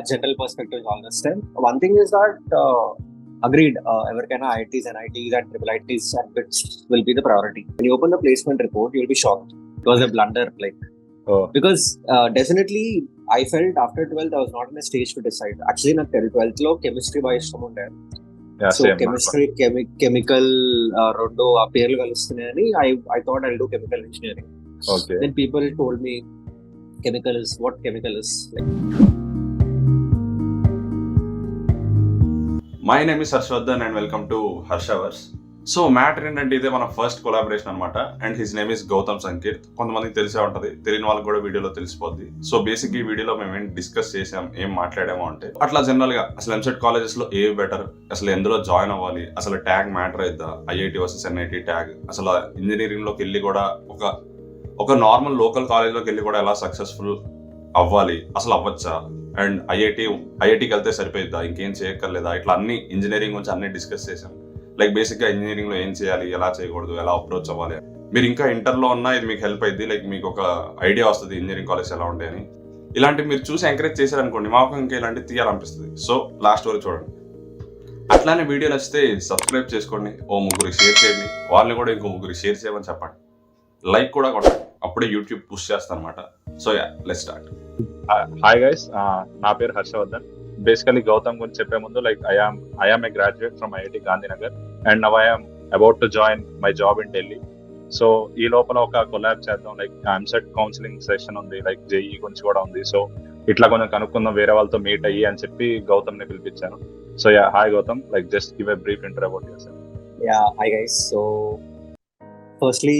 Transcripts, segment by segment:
general perspective all this time. One thing is that agreed, ఎవరికైనా IITs and IITs and triple IITs and bits will be the priority. When you open the placement report, you'll be shocked. It was a blunder, because definitely I felt after 12th I was not in a stage to decide. Actually, నాకు 12th లో chemistry బాగా ఇష్టం ఉండే. So chemistry chemical రెండు ఆ పేర్లు కలుస్తున్నాయని I thought I'll do chemical engineering. Okay. Then people told me chemical is what chemical is like. My name is Harshavardhan and welcome to హర్షవర్స్. So matter ఏంటంటే ఇదే మన ఫస్ట్ కొలాబరేషన్ అనమాట. And his name is Gautam Sankeerth. కొంతమందికి తెలిసే ఉంటుంది, తెలియని వాళ్ళకి కూడా వీడియోలో తెలిసిపోద్ది. సో బేసిక్ ఈ వీడియోలో మేము ఏం డిస్కస్ చేసాం, ఏం మాట్లాడామో అంటే అట్లా జనరల్ గా అసలు ఎంసెట్ కాలేజెస్ లో ఏ బెటర్, అసలు ఎందులో జాయిన్ అవ్వాలి, అసలు ట్యాగ్ మ్యాటర్ అయిద్దా, ఐఐటి వర్సెస్ ఎన్ఐటి ట్యాగ్, అసలు ఇంజనీరింగ్ లోకి వెళ్ళి కూడా ఒక నార్మల్ లోకల్ కాలేజ్ లోకి వెళ్ళి కూడా ఎలా సక్సెస్ఫుల్ అవ్వాలి, అసలు అవ్వచ్చా, అండ్ ఐఐటికి వెళ్తే సరిపోయిద్దా, ఇంకేం చేయక్కర్లేదా, ఇట్లా అన్ని ఇంజనీరింగ్ గురించి అన్ని డిస్కస్ చేసాం. లైక్ బేసిక్గా ఇంజనీరింగ్లో ఏం చేయాలి, ఎలా చేయకూడదు, ఎలా అప్రోచ్ అవ్వాలి. మీరు ఇంకా ఇంటర్లో ఉన్నా ఇది మీకు హెల్ప్ అయింది. లైక్ మీకు ఒక ఐడియా వస్తుంది ఇంజనీరింగ్ కాలేజ్ ఎలా ఉంటాయని. ఇలాంటివి మీరు చూసి ఎంకరేజ్ చేశారనుకోండి, మాకు ఇంకా ఇలాంటివి తీయాలనిపిస్తుంది. సో లాస్ట్ వరకు చూడండి. అట్లానే వీడియో నచ్చితే సబ్స్క్రైబ్ చేసుకోండి, ఓ ముగ్గురికి షేర్ చేయండి, వాళ్ళని కూడా ఇంకో ముగ్గురికి షేర్ చేయమని చెప్పండి, లైక్ కూడా కొట్టండి, అప్పుడే యూట్యూబ్ పుష్ చేస్తాను అనమాట. So let's start. Hi guys, నా పేరు హర్షవర్ధన్. బేసికలీ గౌతమ్ గురించి చెప్పే ముందు like I am a graduate from IIT Gandhinagar and now I'm about to join my job in Delhi. So ఈ లోపల ఒక కొలాబ్ చేద్దాం. లైక్ ఎంసెట్ కౌన్సిలింగ్ సెషన్ ఉంది, లైక్ జేఈ గురించి కూడా ఉంది. సో ఇట్లా కొంచెం కనుక్కుందాం వేరే వాళ్ళతో మీట్ అయ్యి అని చెప్పి గౌతమ్ ని పిలిపించాను. So hi Gautham, like just give a brief intro about yourself. Hi guys. So firstly,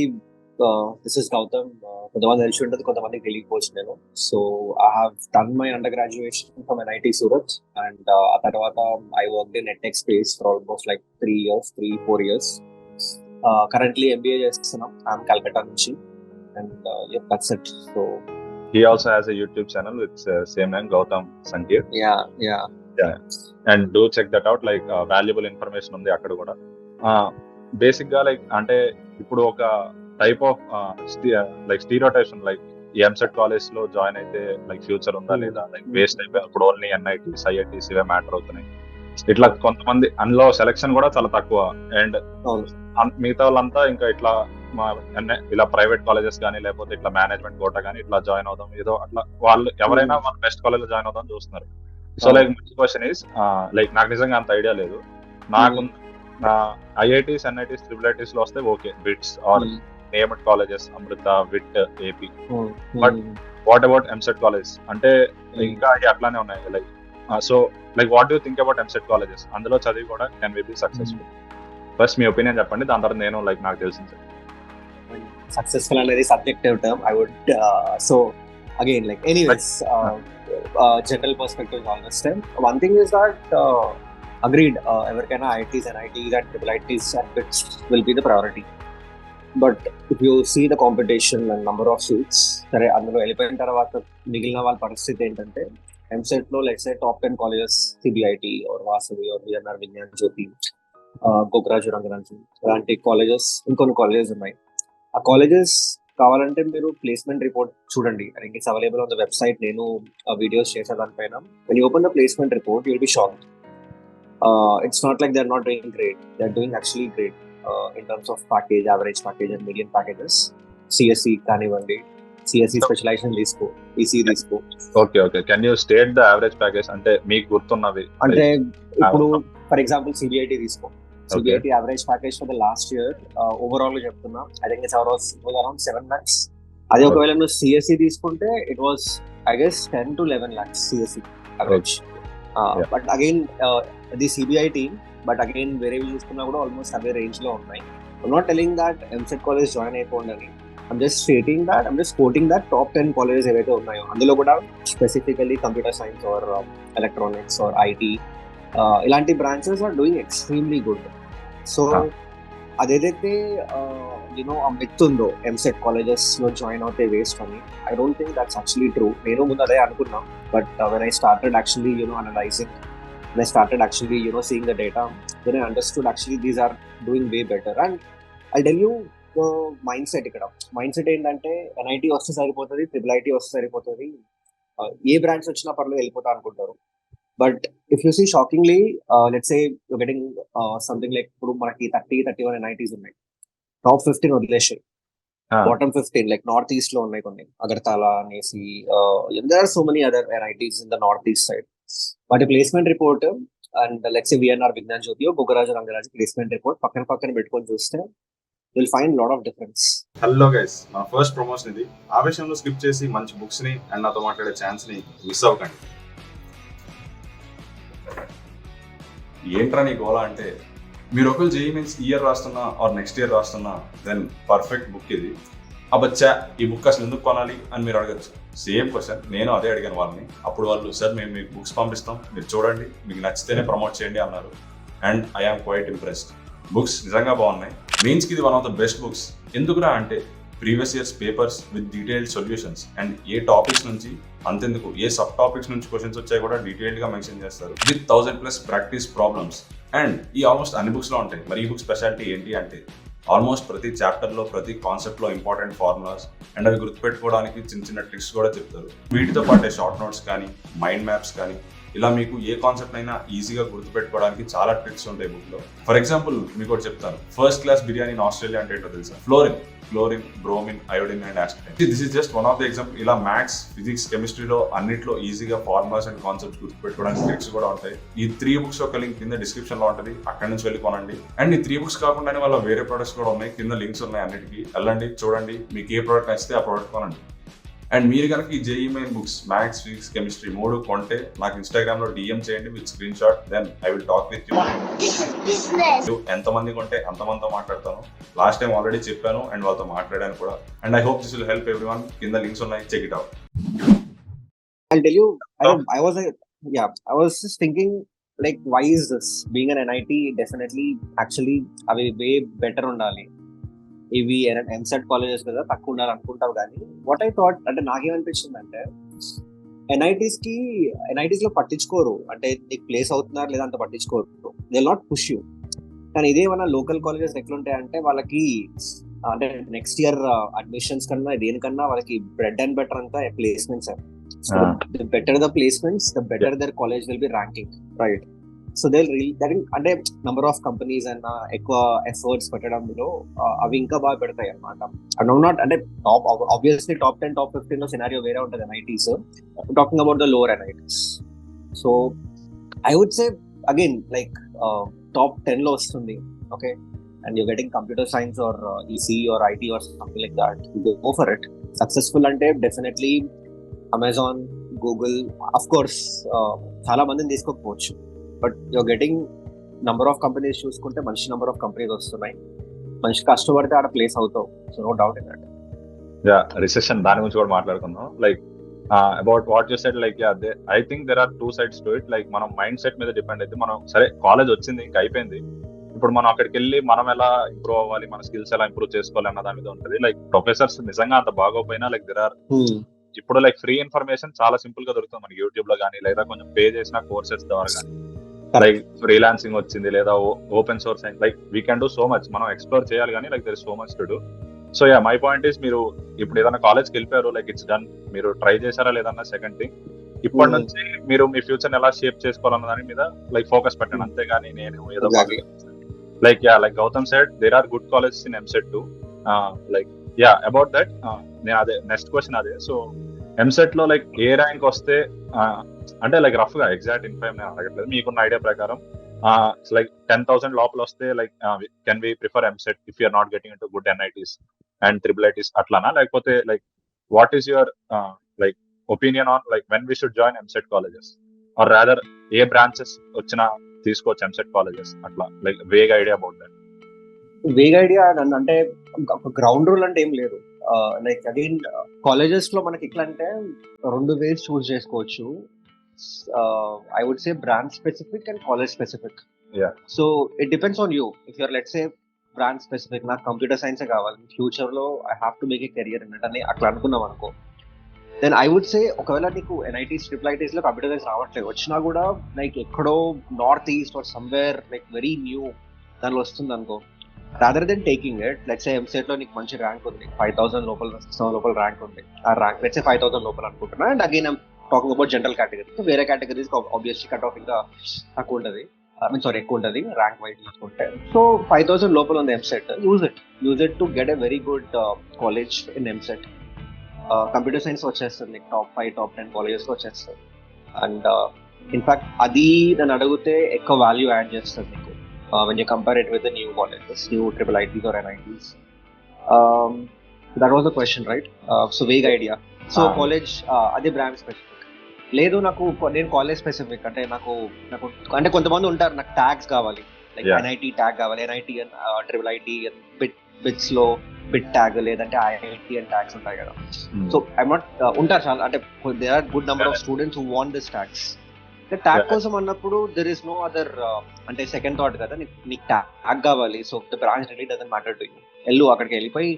this is Gautam. కొంతమంది తెలిసి ఉంటుంది, కొంతమందికి తెలియకపోవచ్చు నేను. So I have done my undergraduation from NIT Surat and ఆ తర్వాత ఐ వర్క్ ఇన్ నెట్టెక్ space for almost like 3-4 years. Currently MBA చేస్తున్నాం. ఐఎమ్ కల్కట్టా నుంచి and that's it. So he also has a YouTube channel with same name, Gautam Sankirth. Yeah. And do check that out. Like valuable information ఉంది అక్కడ కూడా. Basic గా like అంటే ఇప్పుడు ఒక type of like stereotypes, like EAMCET college లో join అయితే like future ఉందా లేదా, లైక్ వేస్ట్ అయిపోయింది, ఇప్పుడు ఓన్లీ ఎన్ఐటీస్ ఐఐటీస్ ఇవే మ్యాటర్ అవుతున్నాయి. ఇట్లా కొంతమంది అందులో సెలక్షన్ కూడా చాలా తక్కువ. అండ్ మిగతా వాళ్ళంతా ఇంకా ఇట్లా ఇలా ప్రైవేట్ కాలేజెస్ కానీ లేకపోతే ఇట్లా మేనేజ్మెంట్ కోటా కానీ ఇట్లా జాయిన్ అవుదాం, ఏదో అట్లా వాళ్ళు ఎవరైనా మన బెస్ట్ కాలేజ్ లో జాయిన్ అవుదాం చూస్తున్నారు. సో లైక్ మంచి క్వశ్చన్ ఈస్ లైక్ నాకు నిజంగా అంత ఐడియా లేదు. నాకు ఐఐటీస్ ఎన్ఐటీస్ ట్రిపుల్ ఐటీస్ లో వస్తే okay, BITS are named colleges, Amrita, VIT, AP. But what about EAMCET college అంటే ఇంకా అట్లానే ఉన్నాయి. Like so like what do think about EAMCET colleges? అందులో చదివి కూడా can we be successful? First మీ ఒపీనియన్ చెప్పండి, దాని తర్వాత నేను లైక్ నాకు తెలిసింది. సక్సెస్ఫుల్ అనేది subjective term. I would so again like anyways general perspective all this time. One thing is that agreed, ఎవరికైనా IITs and IITs and triple IITs and bits will be the priority. But if you see the competition and number of seats, సరే అందులో వెళ్ళిపోయిన తర్వాత మిగిలిన వాళ్ళ పరిస్థితి ఏంటంటే EAMCET లో let's say top 10 colleges CBIT or Vasavi or VNR Vignan Jyothi, Gokaraju Rangaraju అలాంటి కాలేజెస్, ఇంకొన్ని కాలేజెస్ ఉన్నాయి. ఆ కాలేజెస్ కావాలంటే మీరు ప్లేస్మెంట్ రిపోర్ట్ చూడండి. I think it's available on the website. నేను వీడియోస్ చేసే దానిపైన. When you open the placement report you will be shocked. It's not like they're not doing great. They're doing actually great in terms of package, average package and median packages. CSE కానివ్వండి, CSE specialisation తీసుకో, EC తీసుకో. Okay can you state the average package అంటే మీకు గుర్తున్నవి? అంటే ఇప్పుడు for example CBIT తీసుకో. CBIT average package for the last year overall గా చెప్తున్నా, I think it's around 7 lakhs. అదే ఒకవేళ నువ్వు CSE తీసుకుంటే it was I guess 10 to 11 lakhs CSE average. But again the CBI team, but again వేరే చూసుకున్నా కూడా ఆల్మోస్ట్ అవే రేంజ్ లో ఉన్నాయి. I'm not telling that EAMCET college join అయిపోండి అని. I'm just stating that, I'm just quoting that top 10 colleges ఏవైతే ఉన్నాయో అందులో కూడా specifically computer science or electronics or IT ఇలాంటి branches are doing extremely good. So అదేదైతే యూనో ఆ myth ఉందో ఎంసెట్ కాలేజెస్ లో జాయిన్ అవుతే వేస్ట్ అని, I don't think that's actually true. నేను ముందు అదే అనుకున్నా. But when I started actually analyzing, when I started actually seeing the data, then I understood actually these are doing way better. And I'll tell you mind set. ఇక్కడ mind set ఏంటంటే NIT వస్తే సరిపోతుంది, triple IT వస్తే సరిపోతుంది, ఏ brands వచ్చినా పర్లేదు వెళ్ళిపోతా అనుకుంటారు. But if you see shockingly, let's say you getting something like ఇప్పుడు మనకి 30-31 NITs ఉన్నాయి. టాప్ 15 వదిలేసాయి, బాటమ్ 15 లైక్ నార్త్ ఈస్ట్ లో ఉన్నాయి కొన్ని, అగర్తల అనేసి. There are so many other NITs in the north east side. వాటి placement report and let's say VNR Vignan Jyothi, Gokaraju Rangaraju placement report పక్కన పక్కన పెట్టుకొని చూస్తే will find lot of difference. Hello guys, మన ఫస్ట్ ప్రమోషన్ ఇది. ఆ విషయంలో స్కిప్ చేసి మంచి బుక్స్ ని అండ్ నాతో మాట్లాడే ఛాన్స్ ని మిస్ అవ్వకండి. ఏంట్రా నీ గోలా అంటే, మీరు ఒకరు JEE Mains ఇయర్ రాస్తున్నా ఆర్ నెక్స్ట్ ఇయర్ రాస్తున్నా, దెన్ పర్ఫెక్ట్ బుక్ ఇది. అబ్బచ్చా ఈ బుక్ అసలు ఎందుకు కొనాలి అని మీరు అడగచ్చు. సేమ్ క్వశ్చన్ నేను అదే అడిగాను వాళ్ళని. అప్పుడు వాళ్ళు, సార్ మేము మీకు బుక్స్ పంపిస్తాం, మీరు చూడండి, మీకు నచ్చితేనే ప్రమోట్ చేయండి అన్నారు. And I am quite impressed. Books నిజంగా బాగున్నాయి. మెయిన్స్కి ఇది one of the best books. ఎందుకురా అంటే previous years papers with detailed solutions, and ఏ టాపిక్స్ నుంచి అంతెందుకు ఏ సబ్ టాపిక్స్ నుంచి క్వశ్చన్స్ వచ్చాయి కూడా డీటెయిల్డ్ గా మెన్షన్ చేస్తారు విత్ 1000+ ప్రాక్టీస్ ప్రాబ్లమ్స్. అండ్ ఈ ఆల్మోస్ట్ అన్ని బుక్స్ లో ఉంటాయి. మరి ఈ బుక్ స్పెషాలిటీ ఏంటి అంటే, ఆల్మోస్ట్ ప్రతి చాప్టర్ లో ప్రతి కాన్సెప్ట్ లో ఇంపార్టెంట్ ఫార్ములాస్ అండ్ అవి గుర్తుపెట్టుకోవడానికి చిన్న చిన్న ట్రిక్స్ కూడా చెప్తారు. వీటితో పాటే షార్ట్ నోట్స్ కానీ మైండ్ మ్యాప్స్ కానీ, ఇలా మీకు ఏ కాన్సెప్ట్ అయినా ఈజీగా గుర్తుపెట్టుకోవడానికి చాలా ట్రిక్స్ ఉంటాయి బుక్ లో. ఫర్ ఎగ్జాంపుల్ మీకు ఒకటి చెప్తాను. First class biryani in Australia అంటే ఏంటో తెలుసా? Fluorine, bromine, iodine and aspirin. This is just one of the example. ఇలా మ్యాథ్స్, ఫిజిక్స్, కెమిస్ట్రీలో అన్నిట్లో ఈజీగా ఫార్ములాస్ అండ్ కాన్సెప్ట్స్ గుర్తుపెట్టుకోవడానికి ట్రిక్స్ కూడా ఉంటాయి. ఈ 3 బుక్స్ యొక్క లింక్ కింద డిస్క్రిప్షన్ లో ఉంటుంది, అక్కడి నుంచి వెళ్ళి కొనండి. అండ్ ఈ 3 బుక్స్ కాకుండానే వాళ్ళ వేరే ప్రొడక్ట్స్ కూడా ఉన్నాయి, కింద లింక్స్ ఉన్నాయి అన్నిటికీ. వెళ్ళండి, చూడండి, మీకు ఏ ప్రోడక్ట్ నచ్చితే ఆ ప్రోడక్ట్ కొనండి. అండ్ మీరు కనుక ఈ JEE Main books maths, physics, chemistry 3 కొంటే నాకు ఇన్స్టాగ్రామ్ లో DM చేయండి with screenshot, then I will talk with you. ఎంతమంది కొంటే అంతమందితో మాట్లాడతాను. లాస్ట్ టైం ఆల్రెడీ చెప్పాను అండ్ వాళ్ళతో మాట్లాడాను కూడా. And I hope this will help everyone. కింద లింక్స్ ఉన్నాయి, check it out. I'll tell you, I was just thinking, like, why is this? Being an NIT, definitely, actually, అవి way better ఉండాలి. ఇవి MSET colleges కదా, తక్కువ ఉండాలి అనుకుంటావు. కానీ వాట్ ఐ థాట్ అంటే, నాకేమనిపించింది అంటే, NITs లో పట్టించుకోరు. అంటే నీకు ప్లేస్ అవుతున్నారు లేదా అంత పట్టించుకోరు. They not push you. కానీ ఇదేమన్నా లోకల్ కాలేజెస్ ఎట్లుంటాయి అంటే, వాళ్ళకి అంటే నెక్స్ట్ ఇయర్ అడ్మిషన్స్ కన్నా దేనికన్నా వాళ్ళకి బ్రెడ్ అండ్ బెటర్ అంతా placements. So the better the placements, the better their college will be ranking, right? So they'll really, అంటే number of companies and ఎక్కువ ఎఫర్ట్స్ పెట్టడంలో అవి ఇంకా బాగా పెడతాయి అన్నమాట. అండ్ నాట్ అంటే టాప్, ఆబ్వియస్లీ టాప్ 10, టాప్ 15 లో సినారియో వేరే ఉంటుంది NITs. Talking about the lower NITs. So I would say again like top 10 లో వస్తుంది, okay, and you're getting computer science or ECE or IT or something like that, you go for it. Successful అంటే definitely Amazon, Google, of course చాలా మందిని తీసుకోకపోవచ్చు. But you're getting number of companies చూసుకుంటే మంచి number of companies వస్తున్నాయి. మంచి కష్టపడితే ఆడ ప్లేస్ అవుతావు. So no doubt in that. Recession దాని గురించి కూడా మాట్లాడుకుందాం. Like about what you said, like I think there are 2 sides to it. Like మనం మైండ్ సెట్ మీద డిపెండ్ అయితే, మనం సరే కాలేజ్ వచ్చింది ఇంకా అయిపోయింది, ఇప్పుడు మనం అక్కడికి వెళ్ళి మనం ఎలా ఇంప్రూవ్ అవ్వాలి, మన స్కిల్స్ ఎలా ఇంప్రూవ్ చేసుకోవాలి అన్న దాని మీద ఉంటుంది. లైక్ ప్రొఫెసర్స్ నిజంగా అంత బాగోపోయినా, లైక్ దెర్ ఆర్ ఇప్పుడు లైక్ ఫ్రీ ఇన్ఫర్మేషన్ చాలా సింపుల్ గా దొరుకుతుంది మనకి యూట్యూబ్ లో కానీ, లేదా కొంచెం పే చేసిన కోర్సెస్ ద్వారా కానీ. లైక్ ఫ్రీలాన్సింగ్ వచ్చింది, లేదా open source and like we can do so much. మనం ఎక్స్ప్లోర్ చేయాలి కానీ, like there is so much to do. So my point is, మీరు ఇప్పుడు ఏదైనా కాలేజ్కి వెళ్ళిపోయారు, లైక్ ఇట్స్ డన్, మీరు ట్రై చేశారా లేదన్న సెకండ్ థింగ్. ఇప్పటి నుంచి మీరు మీ ఫ్యూచర్ ఎలా షేప్ చేసుకోవాలన్న దాని మీద లైక్ ఫోకస్ పెట్టండి. అంతేగాని నేను ఏదో like Gautham said, there are good colleges in MSET too. Like about that నేను అదే నెక్స్ట్ క్వశ్చన్ అదే. సో MSET లో లైక్ ఏ ర్యాంక్ వస్తే, అంటే లైక్ రఫ్ గా ఎగ్జాక్ట్ ఇన్ఫర్మేషన్ నేను అడగట్లేదు, మీకున్న ఐడియా ప్రకారం లైక్ 10,000 లోపల వస్తే like can we prefer MSET if you're not getting into good NITs and IIITs అట్లానా? లేకపోతే like what is your like opinion on like when we should join MSET colleges, or rather A branches వచ్చినా తీసుకోవచ్చు MSET colleges, అట్లా like vague idea about that. Vague idea అంటే ground rule అంటే ఏం లేదు. Like again colleges లో మనకి ఎట్లా అంటే 2 ways చూస్ చేసుకోవచ్చు. I would say brand specific and college specific. So it depends on you. If you're let's say brand specific, నాకు కంప్యూటర్ సైన్స్ కావాలి, ఫ్యూచర్ లో I have to make a career అన్నట్టు అట్లా అనుకున్నాం అనుకో, దెన్ ఐ వుడ్ సే ఒకవేళ నీకు NITs, IIITs లో కంప్యూటర్ సైన్స్ రావట్లేదు, వచ్చినా కూడా లైక్ ఎక్కడో north east or somewhere like very new దానిలో వస్తుంది అనుకో, rather than taking it. Let's say MSET లో నీకు మంచి ర్యాంక్ ఉంది, 5,000 లోపల 6,000 లోపల ర్యాంక్ ఉంది, ఆ ర్యాంక్ లెట్స్ సే 5,000 లోపల అనుకుంటున్నా, and again talking about general category. So వేరే కేటగిరీస్ ఆబ్వియస్లీ కట్ ఆఫ్ ఇంకా తక్కువ ఉంటుంది, ఎక్కువ ఉంటుంది ర్యాంక్ వైజ్ చూసుకుంటే. సో 5,000 లోపల ఉంది EAMCET. Use it to get a very good college in EAMCET. Computer science వచ్చేస్తుంది, టాప్ 5 టాప్ 10 కాలేజెస్ వచ్చేస్తుంది. అండ్ ఇన్ఫాక్ట్ అది నన్ను అడిగితే ఎక్కువ వాల్యూ యాడ్ చేస్తుంది మీకు when you compare it with the new colleges, new triple ITs or NITs. That was the question, right? So vague idea. So college అదే brand specific లేదు నాకు. నేను కాలేజ్ స్పెసిఫిక్ అంటే నాకు అంటే కొంతమంది ఉంటారు నాకు ట్యాగ్స్ కావాలి, లైక్ ఎన్ఐటి ట్యాగ్ కావాలి, NIT and triple IT BITS లో బిట్ ట్యాగ్, లేదంటే ఐఐటి అండ్ ట్యాగ్స్ ఉంటాయి కదా. సో ఐఎమ్ నాట్ ఉంటారు చాలా, అంటే there are good number of students who want this tags. Tag కోసం అన్నప్పుడు దెర్ ఇస్ నో అదర్ అంటే సెకండ్ థాట్ కదా, నీకు ట్యాగ్ కావాలి. So the branch really doesn't matter to you. అక్కడికి వెళ్ళిపోయి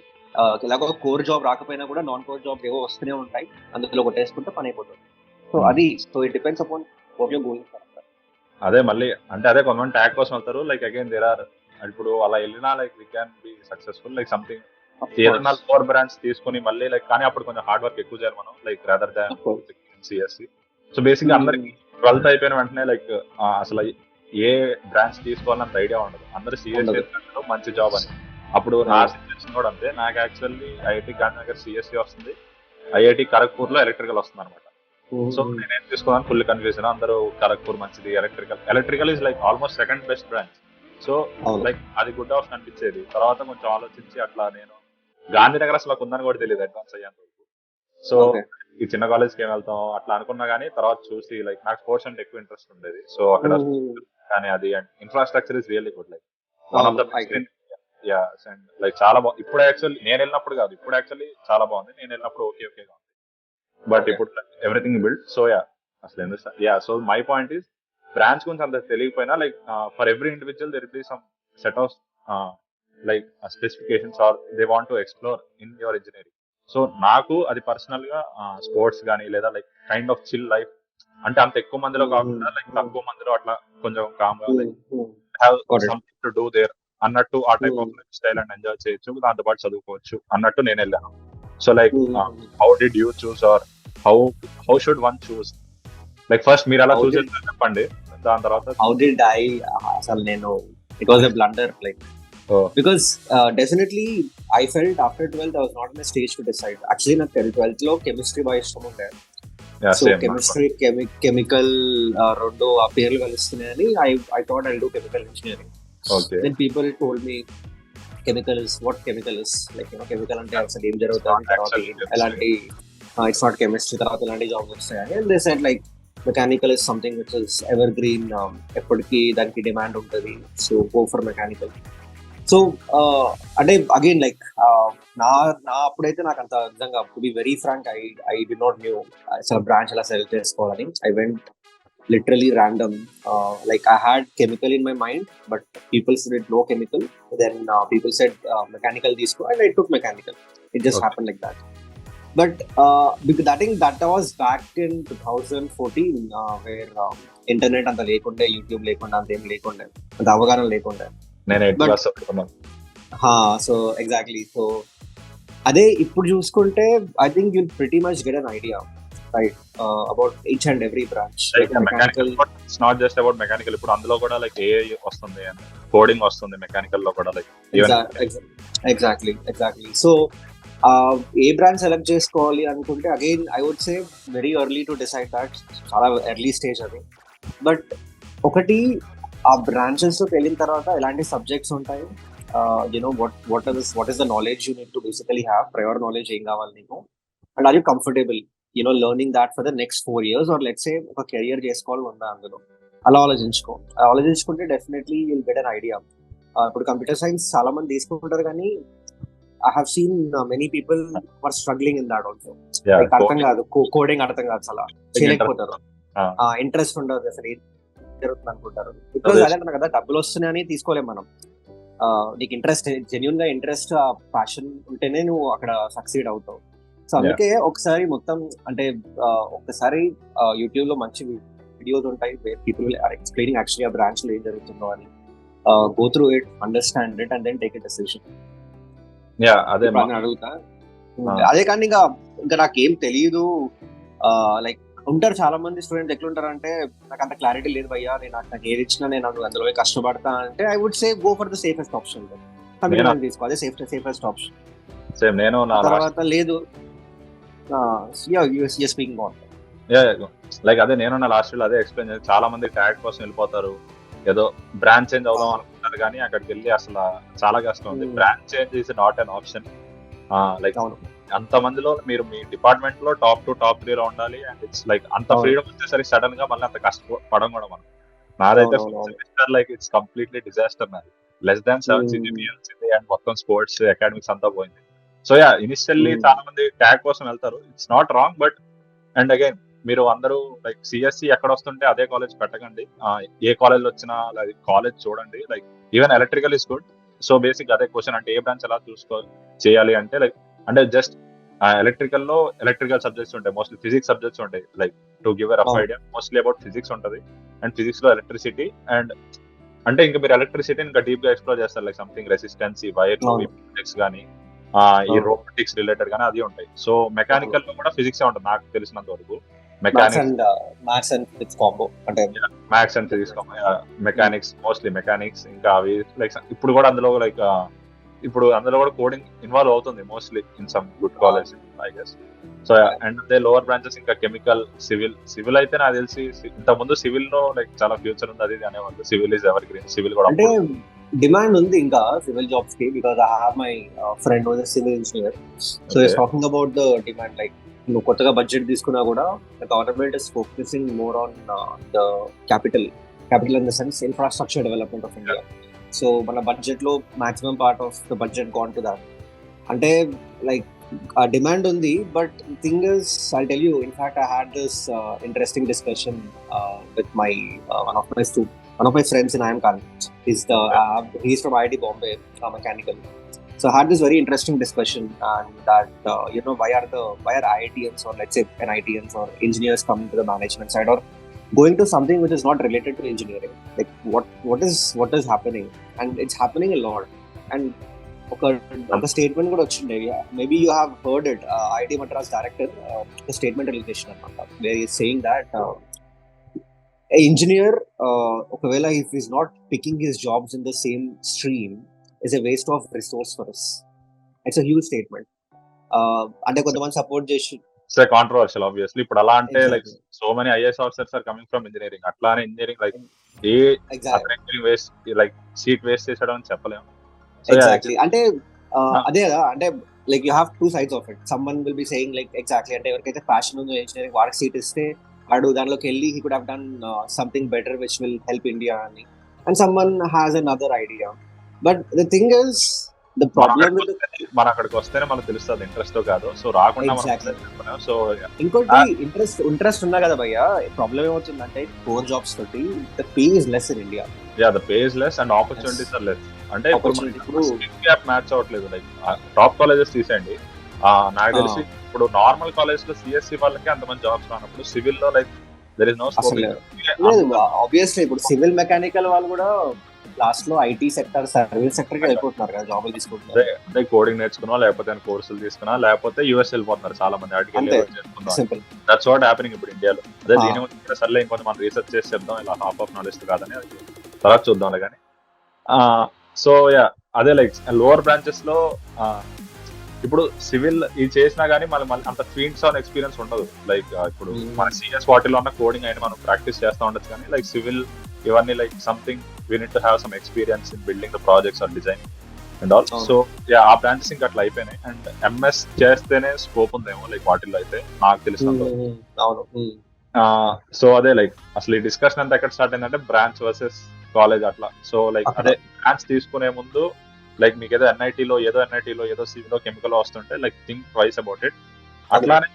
ఇలాగో కోర్ జాబ్ రాకపోయినా కూడా నాన్ కోర్ జాబ్ ఏవో వస్తూనే ఉంటాయి, అందులో కొట్టేసుకుంటే పని అయిపోతుంది. సో అది it depends upon what you going for. అదే మళ్ళీ అంటే అదే కొంతమంది ట్యాగ్ కోసం వెళ్తారు, లైక్ అగైన్ దేర్ ఆర్ ఇప్పుడు అలా వెళ్ళినా like we can be successful, like something ఏదైనా కోర్ బ్రాంచ్ తీసుకుని మళ్ళీ లైక్, కానీ అప్పుడు కొంచెం హార్డ్ వర్క్ ఎక్కువ చేయాలి మనం, like rather than CSC. So బేసిక్గా అందరికి 12th అయిపోయిన వెంటనే లైక్ అసలు ఏ బ్రాంచ్ తీసుకోవాలంత ఐడియా ఉండదు, అందరూ సిఎస్సి మంచి జాబ్ అని. అప్పుడు నా సిచ్యువేషన్ కూడా అంతే. నాకు యాక్చువల్లీ ఐఐటి గాంధీనగర్ సిఎస్సి వస్తుంది, ఐఐటి ఖరగ్పూర్ లో ఎలక్ట్రికల్ వస్తుంది అనమాట. సో నేనేం తీసుకోవాలని ఫుల్ కన్ఫ్యూజన్. అందరూ ఖరగ్పూర్ మంచిది, electrical is like almost second best branch. So like అది గుడ్ ఆప్షన్ అనిపించేది. తర్వాత కొంచెం ఆలోచించి అట్లా నేను గాంధీనగర్ అసలు ఉందని కూడా తెలియదు అడ్వాన్స్ అయ్యేంత వరకు. సో ఈ చిన్న కాలేజ్కి ఏం వెళ్తాం అట్లా అనుకున్నా కానీ తర్వాత చూసి లైక్ నాకు స్పోర్ట్స్ అంటే ఎక్కువ ఇంట్రెస్ట్ ఉండేది. సో అక్కడ కానీ అది infrastructure is really good, like one of the like చాలా బాగుంది. ఇప్పుడు యాక్చువల్లీ నేను వెళ్ళినప్పుడు కాదు, ఇప్పుడు యాక్చువల్లీ చాలా బాగుంది. నేను వెళ్ళినప్పుడు ఓకేగా ఉంది, బట్ ఇప్పుడు ఎవ్రీథింగ్ బిల్డ్. సో అసలు ఎందుకు so my point is branch గురించి అంత తెలియకపోయినా like for every individual there be some set of like specifications or they want to explore in your engineering. So నాకు అది పర్సనల్ గా స్పోర్ట్స్ కానీ లేదా like kind of chill life, అంటే అంత ఎక్కువ మందిలో కాకుండా లైక్ తక్కువ మందిలో అట్లా కొంచెం కామ్ గా like have something to do there అన్నట్టు ఆ type of lifestyle and enjoy చేయొచ్చు, దాంతో పాటు చదువుకోవచ్చు అన్నట్టు నేను వెళ్ళాను. So like how did you choose or how should one choose? Like first మీరు అలా చూస్ చేస్తారు చెప్పండి, దాని తర్వాత హౌ డిడ్ ఐ అసలు నేను it was a blunder like because definitely I felt after 12th I was not in a stage to decide. Actually నాకు 12th లో కెమిస్ట్రీ బాగా ఇష్టం ఉండే. సో కెమిస్ట్రీ కెమికల్ రెండు ఆ పేర్లు కలుస్తున్నాయని I thought I'll do chemical engineering. Okay. Then people told me chemical is what chemical is, like chemical అంటే అసలు ఏం జరుగుతుంది, తర్వాత ఎలాంటి it's not chemistry, తర్వాత ఎలాంటి జాబ్స్ వస్తాయని. And they said like mechanical is something which is evergreen, ఎప్పటికీ దానికి డిమాండ్ ఉంటుంది, so go for mechanical. So అంటే అగైన్ లైక్ నా అప్పుడైతే నాకు అంత నిజంగా to be very frank I did not knew అసలు బ్రాంచ్ ఎలా సెలెక్ట్ చేసుకోవాలని. I went literally random, like I had chemical in my mind but people said no chemical, then people said mechanical తీసుకో and I took mechanical. It just happen like that. But that was back in 2014 where internet అంత లేకుండే, YouTube లేకుండా, అంతేం లేకుండే, అంత అవగాహన లేకుండే. So exactly. So అదే ఇప్పుడు చూసుకుంటే I think you pretty much get an idea right about each and every branch. Mechanical it's not just about mechanical, ఇప్పుడు అందులో కూడా లైక్ ఏఐ వస్తుంది, కోడింగ్ వస్తుంది మెకానికల్ లో కూడా, లైక్ ఎగ్జాక్ట్లీ. సో ఏ బ్రాంచ్ సెలెక్ట్ చేసుకోవాలి అనుకుంటే again I would say very early to decide that, చాలా ఎర్లీ స్టేజ్ అది. బట్ ఒకటి ఆ బ్రాంచెస్ లోకి వెళ్ళిన తర్వాత ఎలాంటి సబ్జెక్ట్స్ ఉంటాయి, you know what is the knowledge you need to basically have, prior knowledge ఏం కావాలి నీకు, and are you comfortable you know learning that for the next 4 years or let's say ఒక కెరియర్ చేసుకోవాలి ఉందా అందులో, అలా ఆలోచించుకుంటే definitely you'll get an idea. ఇప్పుడు కంప్యూటర్ సైన్స్ చాలా మంది తీసుకుంటారు కానీ I have seen many people were struggling in that also. Like అర్థం కాదు, కోడింగ్ అర్థం కాదు, అసలు చేయలేకపోతారు, ఇంట్రెస్ట్ ఉండదు, అసలు ఏం జరుగుతుంది అనుకుంటారు. బికాజ్ అదే కదా, డబ్బులు వస్తున్నాయని తీసుకోలేం మనం. నీకు ఇంట్రెస్ట్, జెన్యున్ గా ఇంట్రెస్ట్, ప్యాషన్ ఉంటేనే నువ్వు అక్కడ సక్సీడ్ అవుతావు. సో అందుకే ఒకసారి మొత్తం అంటే ఒకసారి యూట్యూబ్ లో మంచి వీడియోస్ ఉంటాయి, పీపుల్ ఆర్ ఎక్స్ప్లెయినింగ్ యాక్చువల్లీ ఆ బ్రాంచ్ లో ఏం జరుగుతుందో అని. Go through it, understand it and then take a decision. అడుగుతా అదే కానీ ఇంకా నాకేం తెలియదు, లైక్ ఉంటారు చాలా మంది స్టూడెంట్స్ ఎట్లుంటారు అంటే నాకు అంత క్లారిటీ లేదు భయ్యా, నాకు ఏది ఇచ్చినా నేను అందులో కష్టపడతా అంటే I would say go for the safest option. Tamil Nadu తీసుకో, అదే సేఫెస్ట్ ఆప్షన్. సేమ్ నేను తర్వాత లేదు స్పీకింగ్ ఆన్ లైక్ అదే నేను నా లాస్ట్ ఇయర్ అదే ఎక్స్ప్లెయిన్ చేసి, చాలా మంది ట్యాగ్ కోసం వెళ్ళిపోతారు, ఏదో బ్రాంచ్ చేంజ్ అవుదాం అనుకుంటారు కానీ అక్కడికి వెళ్ళి అసలు చాలా కష్టం ఉంది. Branch change is not an option. Like అంత మందిలో మీరు మీ డిపార్ట్మెంట్ లో టాప్ 2 టాప్ 3 లో ఉండాలి. అండ్ ఇట్స్ లైక్ అంత ఫ్రీడమ్ వచ్చేసరికి సడన్ గా మళ్ళీ అంత కష్టపడం కూడా మనం. నాదైతే semester like it's completely disaster. నాది లెస్ దాన్ 7 CGPA వచ్చింది అండ్ మొత్తం స్పోర్ట్స్ అకాడమిక్స్ అంతా పోయింది. సో యా ఇనిషియల్లీ చాలా మంది ట్యాగ్ కోసం వెళ్తారు, it's not wrong. But and again మీరు అందరూ లైక్ సిఎస్సి ఎక్కడ వస్తుంటే అదే కాలేజ్ పెట్టకండి. ఏ కాలేజ్ వచ్చినా లైక్ కాలేజ్ చూడండి. Like even electrical is good. So basic అదే క్వశ్చన్, అంటే ఏ బ్రాంచ్ ఎలా చేయాలి అంటే లైక్ అంటే జస్ట్ ఎలక్ట్రికల్ లో ఎలక్ట్రికల్ సబ్జెక్ట్స్ ఉంటాయి, మోస్ట్లీ ఫిజిక్స్ సబ్జెక్ట్స్ ఉంటాయి. Like to give a rough idea mostly about physics ఉంటుంది అండ్ ఫిజిక్స్ లో ఎలక్ట్రిసిటీ. అండ్ అంటే ఇంకా మీరు ఎలక్ట్రిసిటీ ఇంకా డీప్ గా ఎక్స్ప్లోర్ చేస్తారు, like something resistance, wire physics కానీ ఈ రోబోటిక్స్ రిలేటెడ్ గానీ అది ఉంటాయి. సో మెకానికల్ లో కూడా ఫిజిక్స్ ఉంటుంది నాకు తెలిసినంత వరకు. Maths and physics mechanics mostly mechanics ఇంకా అవి లైక్ ఇప్పుడు కూడా అందులో లైక్ ఇప్పుడు అందులో కూడా కోడింగ్ ఇన్వాల్వ్ అవుతుంది mostly in some good college I guess. So and అదే లోవర్ బ్రాంచెస్ ఇంకా కెమికల్, సివిల్ అయితే నాకు తెలిసి ఇంత ముందు సివిల్ లో లైక్ చాలా ఫ్యూచర్ ఉంది అది అనేవాళ్ళు. Civil is ever green. Civil కూడా అంటే డిమాండ్ ఉంది ఇంకా సివిల్ జాబ్స్ కి, because I have my friend was civil engineer. So is talking about the demand. Like నువ్వు కొత్తగా బడ్జెట్ తీసుకున్నా కూడా government is focusing more on the capital in the sense infrastructure development of India. So మన budget లో maximum part of the budget gone to that. అంటే like ఆ demand ఉంది. But thing is I tell you, in fact I had this interesting discussion with my one of my friends in IIM College. He's from IIT Bombay, mechanical. So I had this very interesting discussion, and that why are IITians or let's say NITians or engineers coming to the management side or going to something which is not related to engineering? Like what is happening? And it's happening a lot. And the statement kuda ochinde, maybe you have heard it. IIT Madras director, the statement release where he is saying that an engineer, ఒకవేళ if he's not picking his jobs in the same stream, is a waste of resource for us. It's a huge statement. అంటే కొంతమంది support చేసి it's controversial obviously. ఇప్పుడు అలా అంటే like so many IAS officers are coming from engineering. అట్లానే engineering like ఏ engineering waste like seat waste చేసడం అని చెప్పలేము. ఎగ్జాక్ట్లీ. అంటే అదే కదా, అంటే like you have 2 sides of it. Someone will be saying like exactly, అంటే ఎవరికైతే ప్యాషన్ ఉందో ఇంజనీరింగ్ వాడికి సీట్ ఇస్తే వాడు దానిలోకి వెళ్ళి he could have done something better which will help India అని. And someone has another idea. But the thing is, the problem with మన అక్కడికి వస్తేనే మనకు తెలుస్తుంది ఇంట్రెస్ట్ కాదు. సో రాకుండా సో ఇంకోటి ఇంట్రెస్ట్ ఉన్నా కదా భయ్యా, ప్రాబ్లం ఏమవుతుందంటే కోర్ జాబ్స్ తోటి the pay is less in India. Yeah, the pay is less and opportunities are less. అంటే ఇప్పుడు గ్యాప్ మ్యాచ్ అవ్వట్లేదు. లైక్ టాప్ కాలేజెస్ తీసేయండి, నాకు తెలిసి ఇప్పుడు నార్మల్ కాలేజ్ లో సిఎస్సి వాళ్ళకి అంతమంది జాబ్స్ రానప్పుడు సివిల్ లో like there is no scope. Obviously ఇప్పుడు సివిల్ మెకానికల్ వాళ్ళు కూడా లాస్ట్ లో ఐటీ సెక్టర్, సర్వీస్ సెక్టర్ కి వెళ్ళిపోతున్నారు కదా, జాబులు తీసుకుంటున్నారు. అంటే కోడింగ్ నేర్చుకున్నా లేకపోతే కోర్సులు తీసుకున్నా లేకపోతే యూఎస్ వెళ్ళిపోతున్నారు చాలా మంది. ఆర్టికల్ దట్స్ వాట్ హ్యాపెనింగ్ ఇప్పుడు ఇండియాలో. అదే దీని గురించి సర్లే ఇంకొంత మనం రీసెర్చ్ చేసి చెప్దాం, ఇలా హాఫ్ ఆఫ్ నాలెడ్జ్ కాదని తర్వాత చూద్దాంలే కానీ. సో యా అదే లైక్ లోవర్ బ్రాంచెస్ లో ఇప్పుడు సివిల్ ఇది చేసినా గానీ మళ్ళీ అంత ఫీల్డ్స్ ఆన్ ఎక్స్పీరియన్స్ ఉండదు. లైక్ ఇప్పుడు మన సీఎస్ వాటిలో ఉన్న కోడింగ్ అయినా మనం ప్రాక్టీస్ చేస్తూ ఉండొచ్చు, కానీ లైక్ సివిల్ ఇవన్నీ like something we need to have some experience in building the projects or design and all. So ఆ బ్రాంచెస్ ఇంకా అట్లా అయిపోయినాయి. అండ్ ఎంఎస్ చేస్తేనే స్కోప్ ఉందేమో లైక్ వాటిల్లో అయితే నాకు తెలిసినంత. సో అదే లైక్ అసలు ఈ డిస్కషన్ అంతా ఎక్కడ స్టార్ట్ అయిందంటే బ్రాంచ్ వర్సెస్ కాలేజ్ అట్లా. సో లైక్ అదే బ్రాంచ్ తీసుకునే ముందు లైక్ మీకు ఏదో ఎన్ఐటీలో ఏదో సివిలో కెమికల్ వస్తుంటే like think twice about it. అట్లానే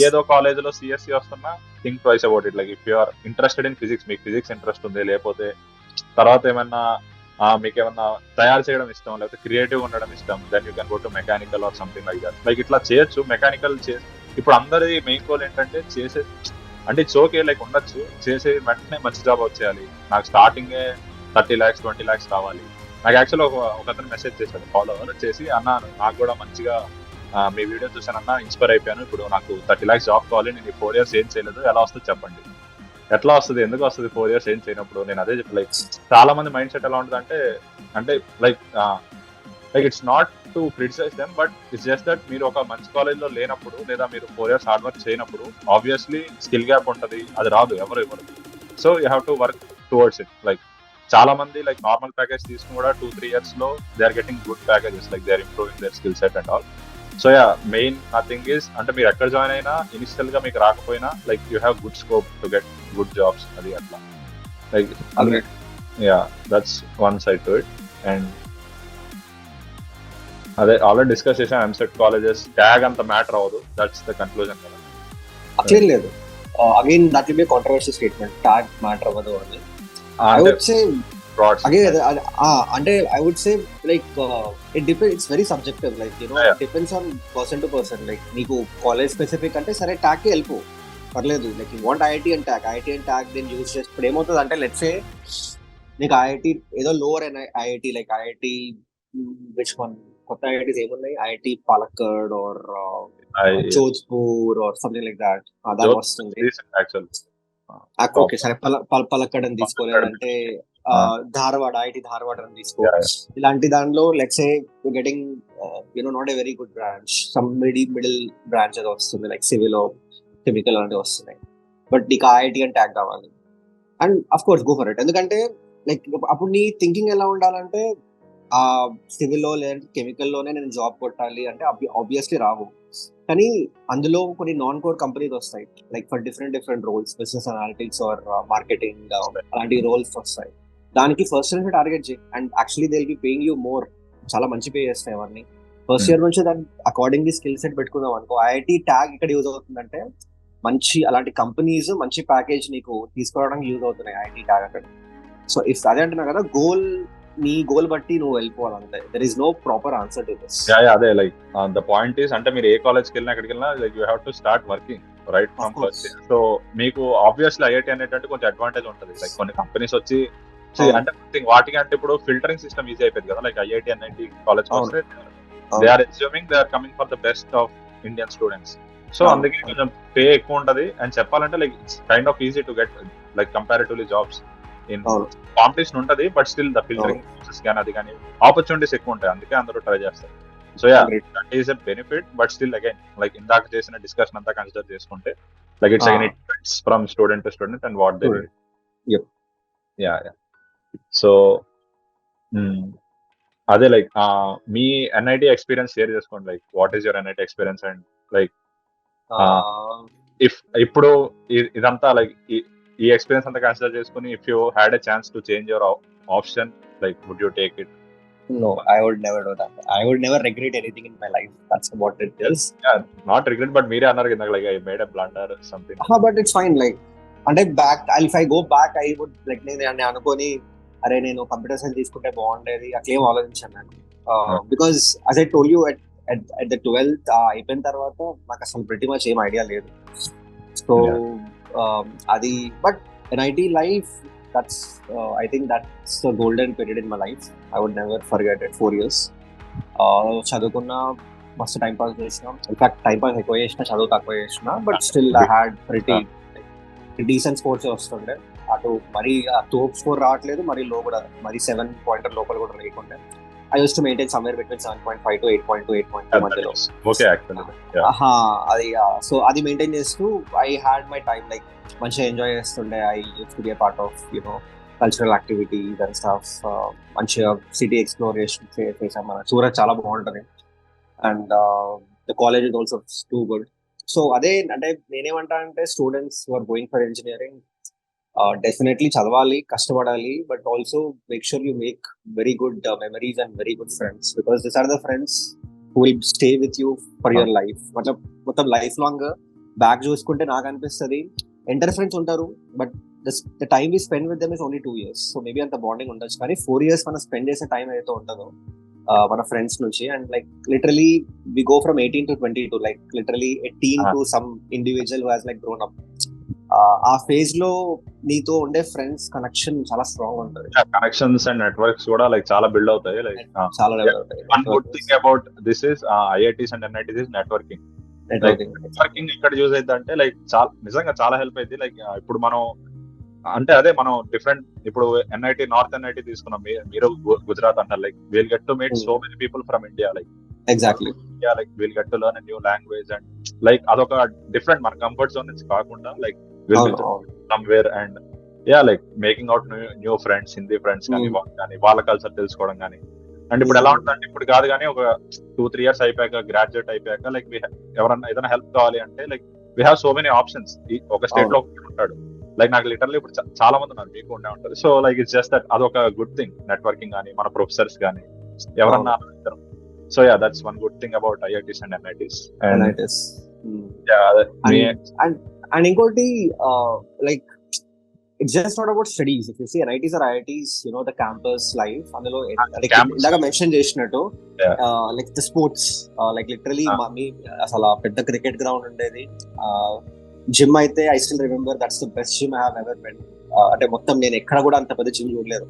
ఏదో కాలేజ్ లో సిఎస్సి వస్తున్నా think twice about it. Like if you are interested in physics, మీకు ఫిజిక్స్ ఇంట్రెస్ట్ ఉంది, లేకపోతే తర్వాత ఏమన్నా మీకు ఏమన్నా తయారు చేయడం ఇష్టం, లేకపోతే క్రియేటివ్ ఉండడం ఇష్టం, then you can go to mechanical or something like that. Like ఇట్లా చేయొచ్చు మెకానికల్. ఇప్పుడు అందరి మెయిన్ గోల్ ఏంటంటే చేసే అంటే ఇట్స్ ఓకే లైక్ ఉండొచ్చు, చేసే వెంటనే మంచి జాబ్ వచ్చేయాలి, నాకు స్టార్టింగే 30 lakhs 20 lakhs కావాలి. నాకు యాక్చువల్ ఒక అతను మెసేజ్ చేశాడు, ఫాలోవర్ చేసి, అన్న నాకు కూడా మంచిగా మీ వీడియో చూసానన్నా ఇన్స్పైర్ అయిపోయాను, ఇప్పుడు నాకు 30 lakhs జాబ్ కావాలి, నేను 4 years ఏం చేయలేదు, ఎలా వస్తుంది చెప్పండి. ఎట్లా వస్తుంది, ఎందుకు వస్తుంది 4 years ఏం చేయనప్పుడు? నేను అదే చెప్పి లైక్ చాలా మంది మైండ్ సెట్ ఎలా ఉంటుంది అంటే like it's not to criticize them, but it's just that మీరు ఒక మంచి కాలేజ్లో లేనప్పుడు లేదా మీరు 4 years హార్డ్ వర్క్ చేయనప్పుడు ఆబ్వియస్లీ స్కిల్ గ్యాప్ ఉంటుంది, అది రాదు ఎవరు. So you have to work towards it. Like చాలా మంది లైక్ నార్మల్ ప్యాకేజ్ తీసుకుని కూడా 2-3 years లో they are getting good packages, like they are improving their skill set and all. So yeah, main thing is అంటే మీరు ఎక్కడ join అయినా initial గా మీకు రాకపోయినా like you have good scope to get good jobs, అది అట్లా like yeah, that's one side to it. And అదే ఆల్రెడీ డిస్కస్ చేసాం, ఎంసెట్ కాలేజెస్ ట్యాగ్ అంత మ్యాటర్ అవ్వదు, దట్స్ ద కన్క్లూజన్ కదా. అట్లేం లేదు, again that will be controversial statement, tag matter అవ్వదు అని. I would say again, అంటే I would say like it depends, it's very subjective, like you know, it depends on person to person. like నీకు college specific అంటే సరే tag కి వెళ్ళిపో, పర్లేదు. Like you want IIT and tag then use చేసి ఇప్పుడు ఏమవుతుంది అంటే లెట్స్ సే నీకు ఐఐటి ఏదో lower IIT like IIT which one కొత్త ఐఐటీస్ ఏమున్నాయి, IIT Palakkad or Jodhpur or something like that, దాని వస్తుంది. ఓకే సరే, పలక్కడ్ అని తీసుకోలేదంటే ధార్వాడ్, ఐఐటి ధార్వాడ్ అని తీసుకో. ఇలాంటి దానిలో let's say getting not a very good branch, some middle branch అది వస్తుంది, లైక్ సివిల్ కెమికల్ అలాంటివి వస్తున్నాయి, బట్ నీకు ఐఐటి అని ట్యాగ్ కావాలి and of course go for it. ఎందుకంటే లైక్ అప్పుడు నీ థింకింగ్ ఎలా ఉండాలంటే ఆ సివిల్లో లేదంటే కెమికల్లోనే నేను జాబ్ కొట్టాలి అంటే ఆబ్వియస్లీ రావు. కానీ అందులో కొన్ని నాన్ కోర్ కంపెనీస్ వస్తాయి, like for different roles, business analytics or marketing అలాంటి రోల్స్ వస్తాయి. దానికి ఫస్ట్ ఇయర్ నుంచి టార్గెట్ చేయి and actually they will be paying you more, చాలా మంచి పే చేస్తాయి అవన్నీ. ఫస్ట్ ఇయర్ నుంచి దాన్ని అకార్డింగ్లీ స్కిల్ సెట్ పెట్టుకుందాం అనుకో. ఐఐటి ట్యాగ్ ఇక్కడ యూజ్ అవుతుందంటే మంచి అలాంటి కంపెనీస్ మంచి ప్యాకేజ్ నీకు తీసుకోవడానికి యూజ్ అవుతున్నాయి ఐఐటి ట్యాగ్ అక్కడ. సో ఇఫ్ అదే అంటున్నా కదా, నీ గోల్ బట్టి నువ్వు వెళ్ళిపోవాలంటే there is no proper answer to this. అదే లైక్ ద పాయింట్ ఈస్ అంటే మీరు ఏ కాలేజ్కి వెళ్ళినా ఎక్కడికి వెళ్ళినా like you have to start working right from first year. So మీకు ఆబ్వియస్లీ ఐఐటి అనేటట్టు కొంచెం అడ్వాంటేజ్ ఉంటుంది, లైక్ కొన్ని కంపెనీస్ వచ్చి అంటే వాటికి అంటే ఇప్పుడు ఫిల్టరింగ్ సిస్టమ్ ఈజీ అయిపోయింది కదా, లైక్ ఐఐటి ఎన్ఐటి కాలేజ్ వస్తే they are assuming they are coming for the best of Indian students. So అందుకే కొంచెం పే ఎక్కువ ఉంటది అండ్ చెప్పాలంటే like it's kind of easy to get like comparatively jobs. In competition ఉంటది, but still the filtering process కానీ అది కానీ opportunities ఎక్కువ ఉంటాయి, అందుకే అందరూ ట్రై చేస్తారు. So yeah, that is a benefit, but still again like ఇందాక చేసిన డిస్కషన్ అంతా కన్సిడర్ చేసుకుంటే like it's again it depends from student to student and what they need. Yeah so అదే లైక్ మీ ఎన్ఐటి ఎక్స్పీరియన్స్ షేర్ చేసుకోండి, like what is your NIT experience and like if ఇప్పుడు ఇదంతా like ఈ experience అంతా consider చేసుకుని if you had a chance to change your option, like would you take it? No, I would never do that. I would never regret anything in my life. That's what it is. Yeah, not regret, but mere anar kinda like I made a blunder or something. But it's fine. Like, and if I go back, I would like నేను అనుకోని అరే నేను computer science తీసుకుంటే బాగుండేది అట్లేం ఆలోచించాను నేను. Because as I told you at the 12th అయిపోయిన తర్వాత నాకు అసలు pretty much ఏం ఐడియా లేదు. So అది but NIT life, that's I think that's the golden period in my life. I would never forget it. 4 years చదువుకున్నా మస్తు time pass చేసిన, ఇన్ఫాక్ట్ టైం పాస్ ఎక్కువ చేసిన, చదువు తక్కువ చేసిన, but still I had pretty decent scores వస్తుండే. అటు మరి తోప్ స్కోర్ రావట్లేదు, మరి లో కూడా మరి 7 పాయింటర్ లోపల కూడా లేకుండా I used to maintain somewhere between 7.5 to 8.2, 8.2 మధ్యలో. Okay, actually. అది సో అది మెయింటైన్ చేస్తూ I had my time, like మంచిగా ఎంజాయ్ చేస్తుండే. I used to be a part of cultural activities and stuff. మంచిగా సిటీ ఎక్స్ప్లోరేషన్ చేసాం. మన సూరత్ చాలా బాగుంటుంది and the college is also too good. So అదే అంటే నేనేమంటా అంటే students who are going for engineering definitely చదవాలి, కష్టపడాలి, but also make sure you make very good memories and very good friends, because this are the friends who will stay with you for your life. మొత్తం life long back చూసుకుంటే నాకు అనిపిస్తుంది ఎంటర్ friends ఉంటారు, but the time we spend with them is only 2 years. So maybe అంత bonding ఉండొచ్చు, కానీ 4 years మనం స్పెండ్ చేసే టైం ఏదైతే ఉంటుందో మన ఫ్రెండ్స్ నుంచి, and like literally we go from 18 to 22, like literally a teen to some individual who has like grown up. ఆ ఫేజ్ లో నీతో ఉండే ఫ్రెండ్స్ కనెక్షన్ చాలా స్ట్రాంగ్ ఉంటుంది, కనెక్షన్స్ అండ్ నెట్వర్క్స్ కూడా లైక్ చాలా బిల్డ్ అవుతాయి. లైక్ చాలా డెవలప్ అవుతాయి. One good thing about this is IITs and NITs is networking. Like networking ఇక్కడ యూజ్ అయితే అంటే లైక్ చాలా నిజంగా చాలా హెల్ప్ అయింది. లైక్ ఇప్పుడు మనం అంటే అదే మనం డిఫరెంట్ ఇప్పుడు ఎన్ఐటి నార్త్ ఎన్ఐటి తీసుకున్నాం, మీరు గుజరాత్ అంటారు. Like will get to meet so many people from India. Like exactly like will get to learn new language and like అదొక డిఫరెంట్ మన కంఫర్ట్ జోన్ నుంచి కాకుండా like will be somewhere and like making out new friends, Hindi friends కానీ వాళ్ళ culture తెలుసుకోవడం కానీ. And ఇప్పుడు ఎలా ఉంటుందంటే ఇప్పుడు కాదు కానీ ఒక 2-3 years అయిపోయాక గ్రాడ్యుయేట్ అయిపోయాక లైక్ ఎవరన్నా ఏదైనా హెల్ప్ కావాలి అంటే like we have so many options. ఒక స్టేట్ లో ఉంటాడు, లైక్ నాకు లిటరల్లీ ఇప్పుడు చాలా మంది ఉన్నారు, మీకు ఉండే ఉంటుంది. So like it's just that అదొక గుడ్ థింగ్, నెట్వర్కింగ్ కానీ మన ప్రొఫెసర్స్ కానీ ఎవరన్నా. So that's one good thing about IITs and NITs. And ఇంకోటి like it's just not about studies. If you see NITs or IITs, the campus life అందులో ఇందాక mention చేసినట్టు like the sports, like literally మీ అసలు పెద్ద cricket ground ఉండేది. Gym అయితే I still remember that's the best gym I have ever been. అంటే మొత్తం నేను ఎక్కడ కూడా అంత పెద్ద జిమ్ చూడలేదు.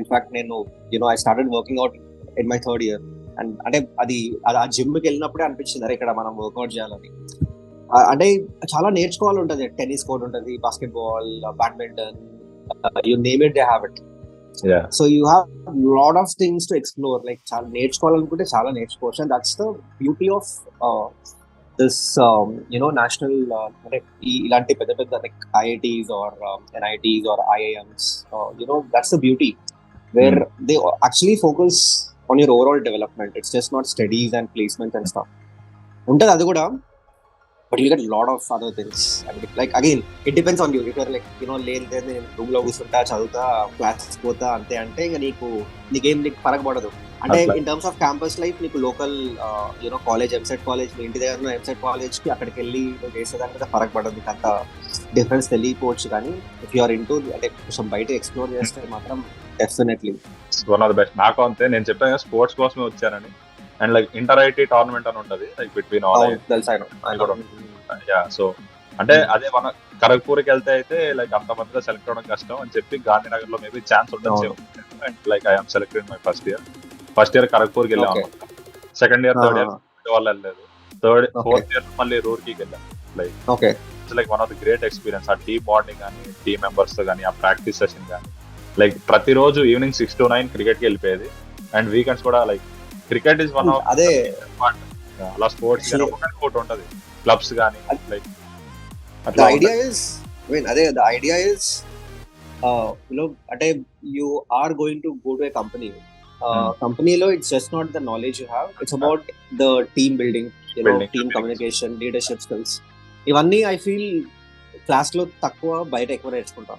ఇన్ఫాక్ట్ నేను I started working out in my 3rd year. And అంటే అది ఆ జిమ్ కి వెళ్ళినప్పుడే అనిపించింది అరే ఇక్కడ మనం వర్కౌట్ చేయాలని. అంటే చాలా నేర్చుకోవాలి ఉంటుంది, టెన్నిస్ కోర్ట్ ఉంటుంది, basketball, badminton, you name it they have it. So you have lot of things to explore. Like చాలా నేర్చుకోవాలనుకుంటే చాలా నేర్చుకోవచ్చు. And that's the beauty of this national, అంటే ఇలాంటి పెద్ద పెద్ద like IITs or NITs or IIMs, that's the beauty where they actually focus on your overall development. It's just not studies and placements and stuff ఉంటుంది అది కూడా. But you get a lot of other things. I mean, like again, it depends on you. If you're like, నేను room లో కూర్చుంటా, చదువుతా, classes పోతా అంతే అంటే ఇంకా నీకేం ఫరక్ పడదు. అంటే in terms off campus life నీకు లోకల్ కాలేజ్, ఎంసెట్ కాలేజ్, మీ ఇంటి దగ్గర ఎంసెట్ కాలేజ్ కి అక్కడికి వెళ్ళి చేసేదానికి అయితే ఫరక్ పడదు, నీకు అంత డిఫరెన్స్ తెలియకపోవచ్చు. కానీ ఇఫ్ యూఆర్ ఇంటూ అంటే కొంచెం బయట ఎక్స్ప్లోర్ చేస్తే మాత్రం definitely one of the best. నాకు అంతే, నేను చెప్పాను స్పోర్ట్స్ కోసమే వచ్చానని. And like inter IT tournament అని ఉంటది లైక్ బిట్వీన్ ఆల్. సో అంటే అదే మన ఖరగ్పూర్కి వెళ్తే అయితే లైక్ అంత మందిలో సెలెక్ట్ అవడం కష్టం అని చెప్పి గాంధీనగర్ లో మేబీ ఛాన్స్ ఉండొచ్చు. And like IIM selected my first year ఖరగ్పూర్కి వెళ్ళాము. సెకండ్ ఇయర్, థర్డ్ ఇయర్ వాళ్ళు వెళ్ళలేదు. ఫోర్త్ ఇయర్ మళ్ళీ రూర్కీకి వెళ్ళాము. Like one of the great experience. ఆ టీమ్ బాండింగ్ కానీ, టీమ్ మెంబర్స్ తో కానీ, ఆ ప్రాక్టీస్ సెషన్ కానీ, లైక్ ప్రతిరోజు ఈవినింగ్ 6 to 9 క్రికెట్ కి వెళ్ళిపోయేది. అండ్ వీకెండ్స్ కూడా like cricket is one of అదే అలా స్పోర్ట్స్ ఒకటి ఉంటది, క్లబ్స్ గానీ లైక్ the idea is అంటే you are going to go to a company. Companyలో it's just not the knowledge you have, it's about the team building, team communication, leadership skills. ఇవన్నీ I feel class లో తక్కువ, బయట ఎక్కువ నేర్చుకుంటాం.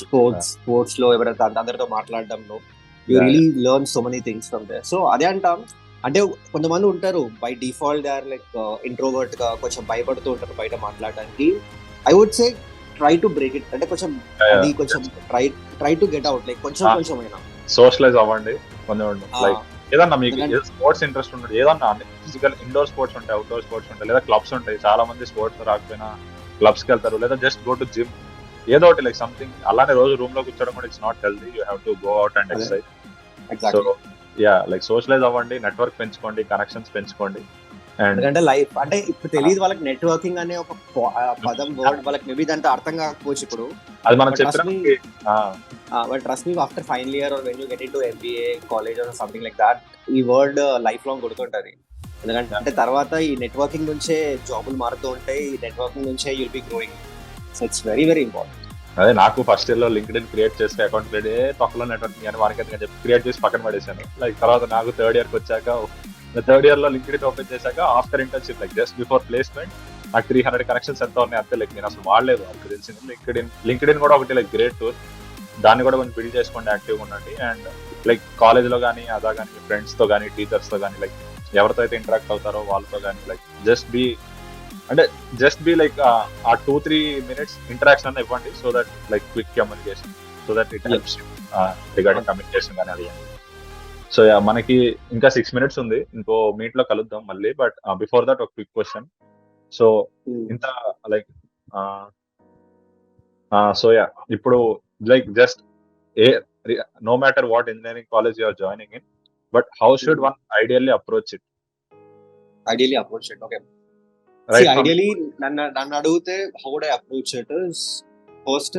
Sports లో ఎవరైతే అందరితో మాట్లాడడంలో you really learn so many things from there. So అదే అంటాం. అంటే కొంతమంది ఉంటారు by default they are like introvert గా, కొంచెం భయపడుతూ ఉంటారు బయట మాట్లాడడానికి. I would say try to break it. అంటే కొంచెం అది కొంచెం try to get out, like కొంచెం అయినా సోషలైజ్ అవ్వండి. లైక్ ఏదన్నా మీకు స్పోర్ట్స్ ఇంట్రెస్ట్ ఉంటుంది, ఏదన్నా ఫిజికల్ ఇండోర్ స్పోర్ట్స్ ఉంటాయి, అవుట్డోర్ స్పోర్ట్స్ ఉంటాయి, లేదా క్లబ్స్ ఉంటాయి. చాలా మంది స్పోర్ట్స్ రాకపోయినా క్లబ్స్ కి వెళ్తారు, లేదా జస్ట్ గో టు జిమ్, ఏదో ఒకటి లైక్ సంథింగ్. అలానే రోజు రూమ్ లో కూర్చోవడం కూడా it's not healthy. You have to go out and exercise. So like socialise అవ్వండి, నెట్వర్క్ పెంచుకోండి, కనెక్షన్స్ పెంచుకోండి. ఎందుకంటే లైఫ్ అంటే ఇప్పుడు తెలియదు వాళ్ళకి, నెట్వర్కింగ్ అనే ఒక పదం వర్డ్ వాళ్ళకి మేబీ దాంట్లో అర్థం కాకపోవచ్చు ఇప్పుడు. అది మనం చెప్పిన but trust me after final year or when you get into MBA college are something like that, ఈ వర్డ్ లైఫ్ లాంగ్ గుర్తుంటది. ఎందుకంటే అంటే తర్వాత ఈ నెట్వర్కింగ్ నుంచే జాబులు మారుతూ ఉంటాయి, ఈ నెట్వర్కింగ్ నుంచే you'll be growing. So it's very very important. అదే నాకు ఫస్ట్ ఇయర్ లో లింక్డ్ఇన్ క్రియేట్ చేస్తే అకౌంట్ క్రియేట్ తొక్కలో నెట్వర్కింగ్ అని వానికి చెప్పి క్రియేట్ చేసి పక్కన పడేసాను. లైక్ తర్వాత నాకు 3rd year వచ్చాక, 3rd year లో లింక్డ్ఇన్ ఓపెన్ చేశాక after internship like just before placement నాకు 300 కనెక్షన్స్ ఎంత ఉన్నాయి అంతే. లైక్ నేను అసలు వాడలేదు, అప్పుడు తెలిసింది. లింక్డ్ఇన్ కూడా ఒకటి లైక్ గ్రేట్ టూల్, దాన్ని కూడా కొంచెం బిల్డ్ చేసుకోండి, యాక్టివ్గా ఉండండి. అండ్ లైక్ కాలేజ్ లో కానీ అదా కానీ ఫ్రెండ్స్ తో కానీ టీచర్స్ తో కానీ లైక్ ఎవరితో అయితే ఇంటరాక్ట్ అవుతారో వాళ్ళతో కానీ లైక్ జస్ట్ బి లైక్ ఆ 2-3 minutes ఇంటరాక్షన్ అన్న ఇవ్వండి. So that like quick communication, so that it helps regarding communication కానీ అది. సో మనకి ఇంకా 6 minutes ఉంది, ఇంకో మీట్ లో కలుద్దాం మళ్ళీ. బట్ బిఫోర్ దట్ ఒక క్విక్ క్వశ్చన్. సో ఇంత లైక్ సో యా ఇప్పుడు like just a no matter what engineering college you're joining in, but how should one ideally approach it? Ideally approach it, okay. Right ideally నన్ను అడిగితే how would I approach it is, first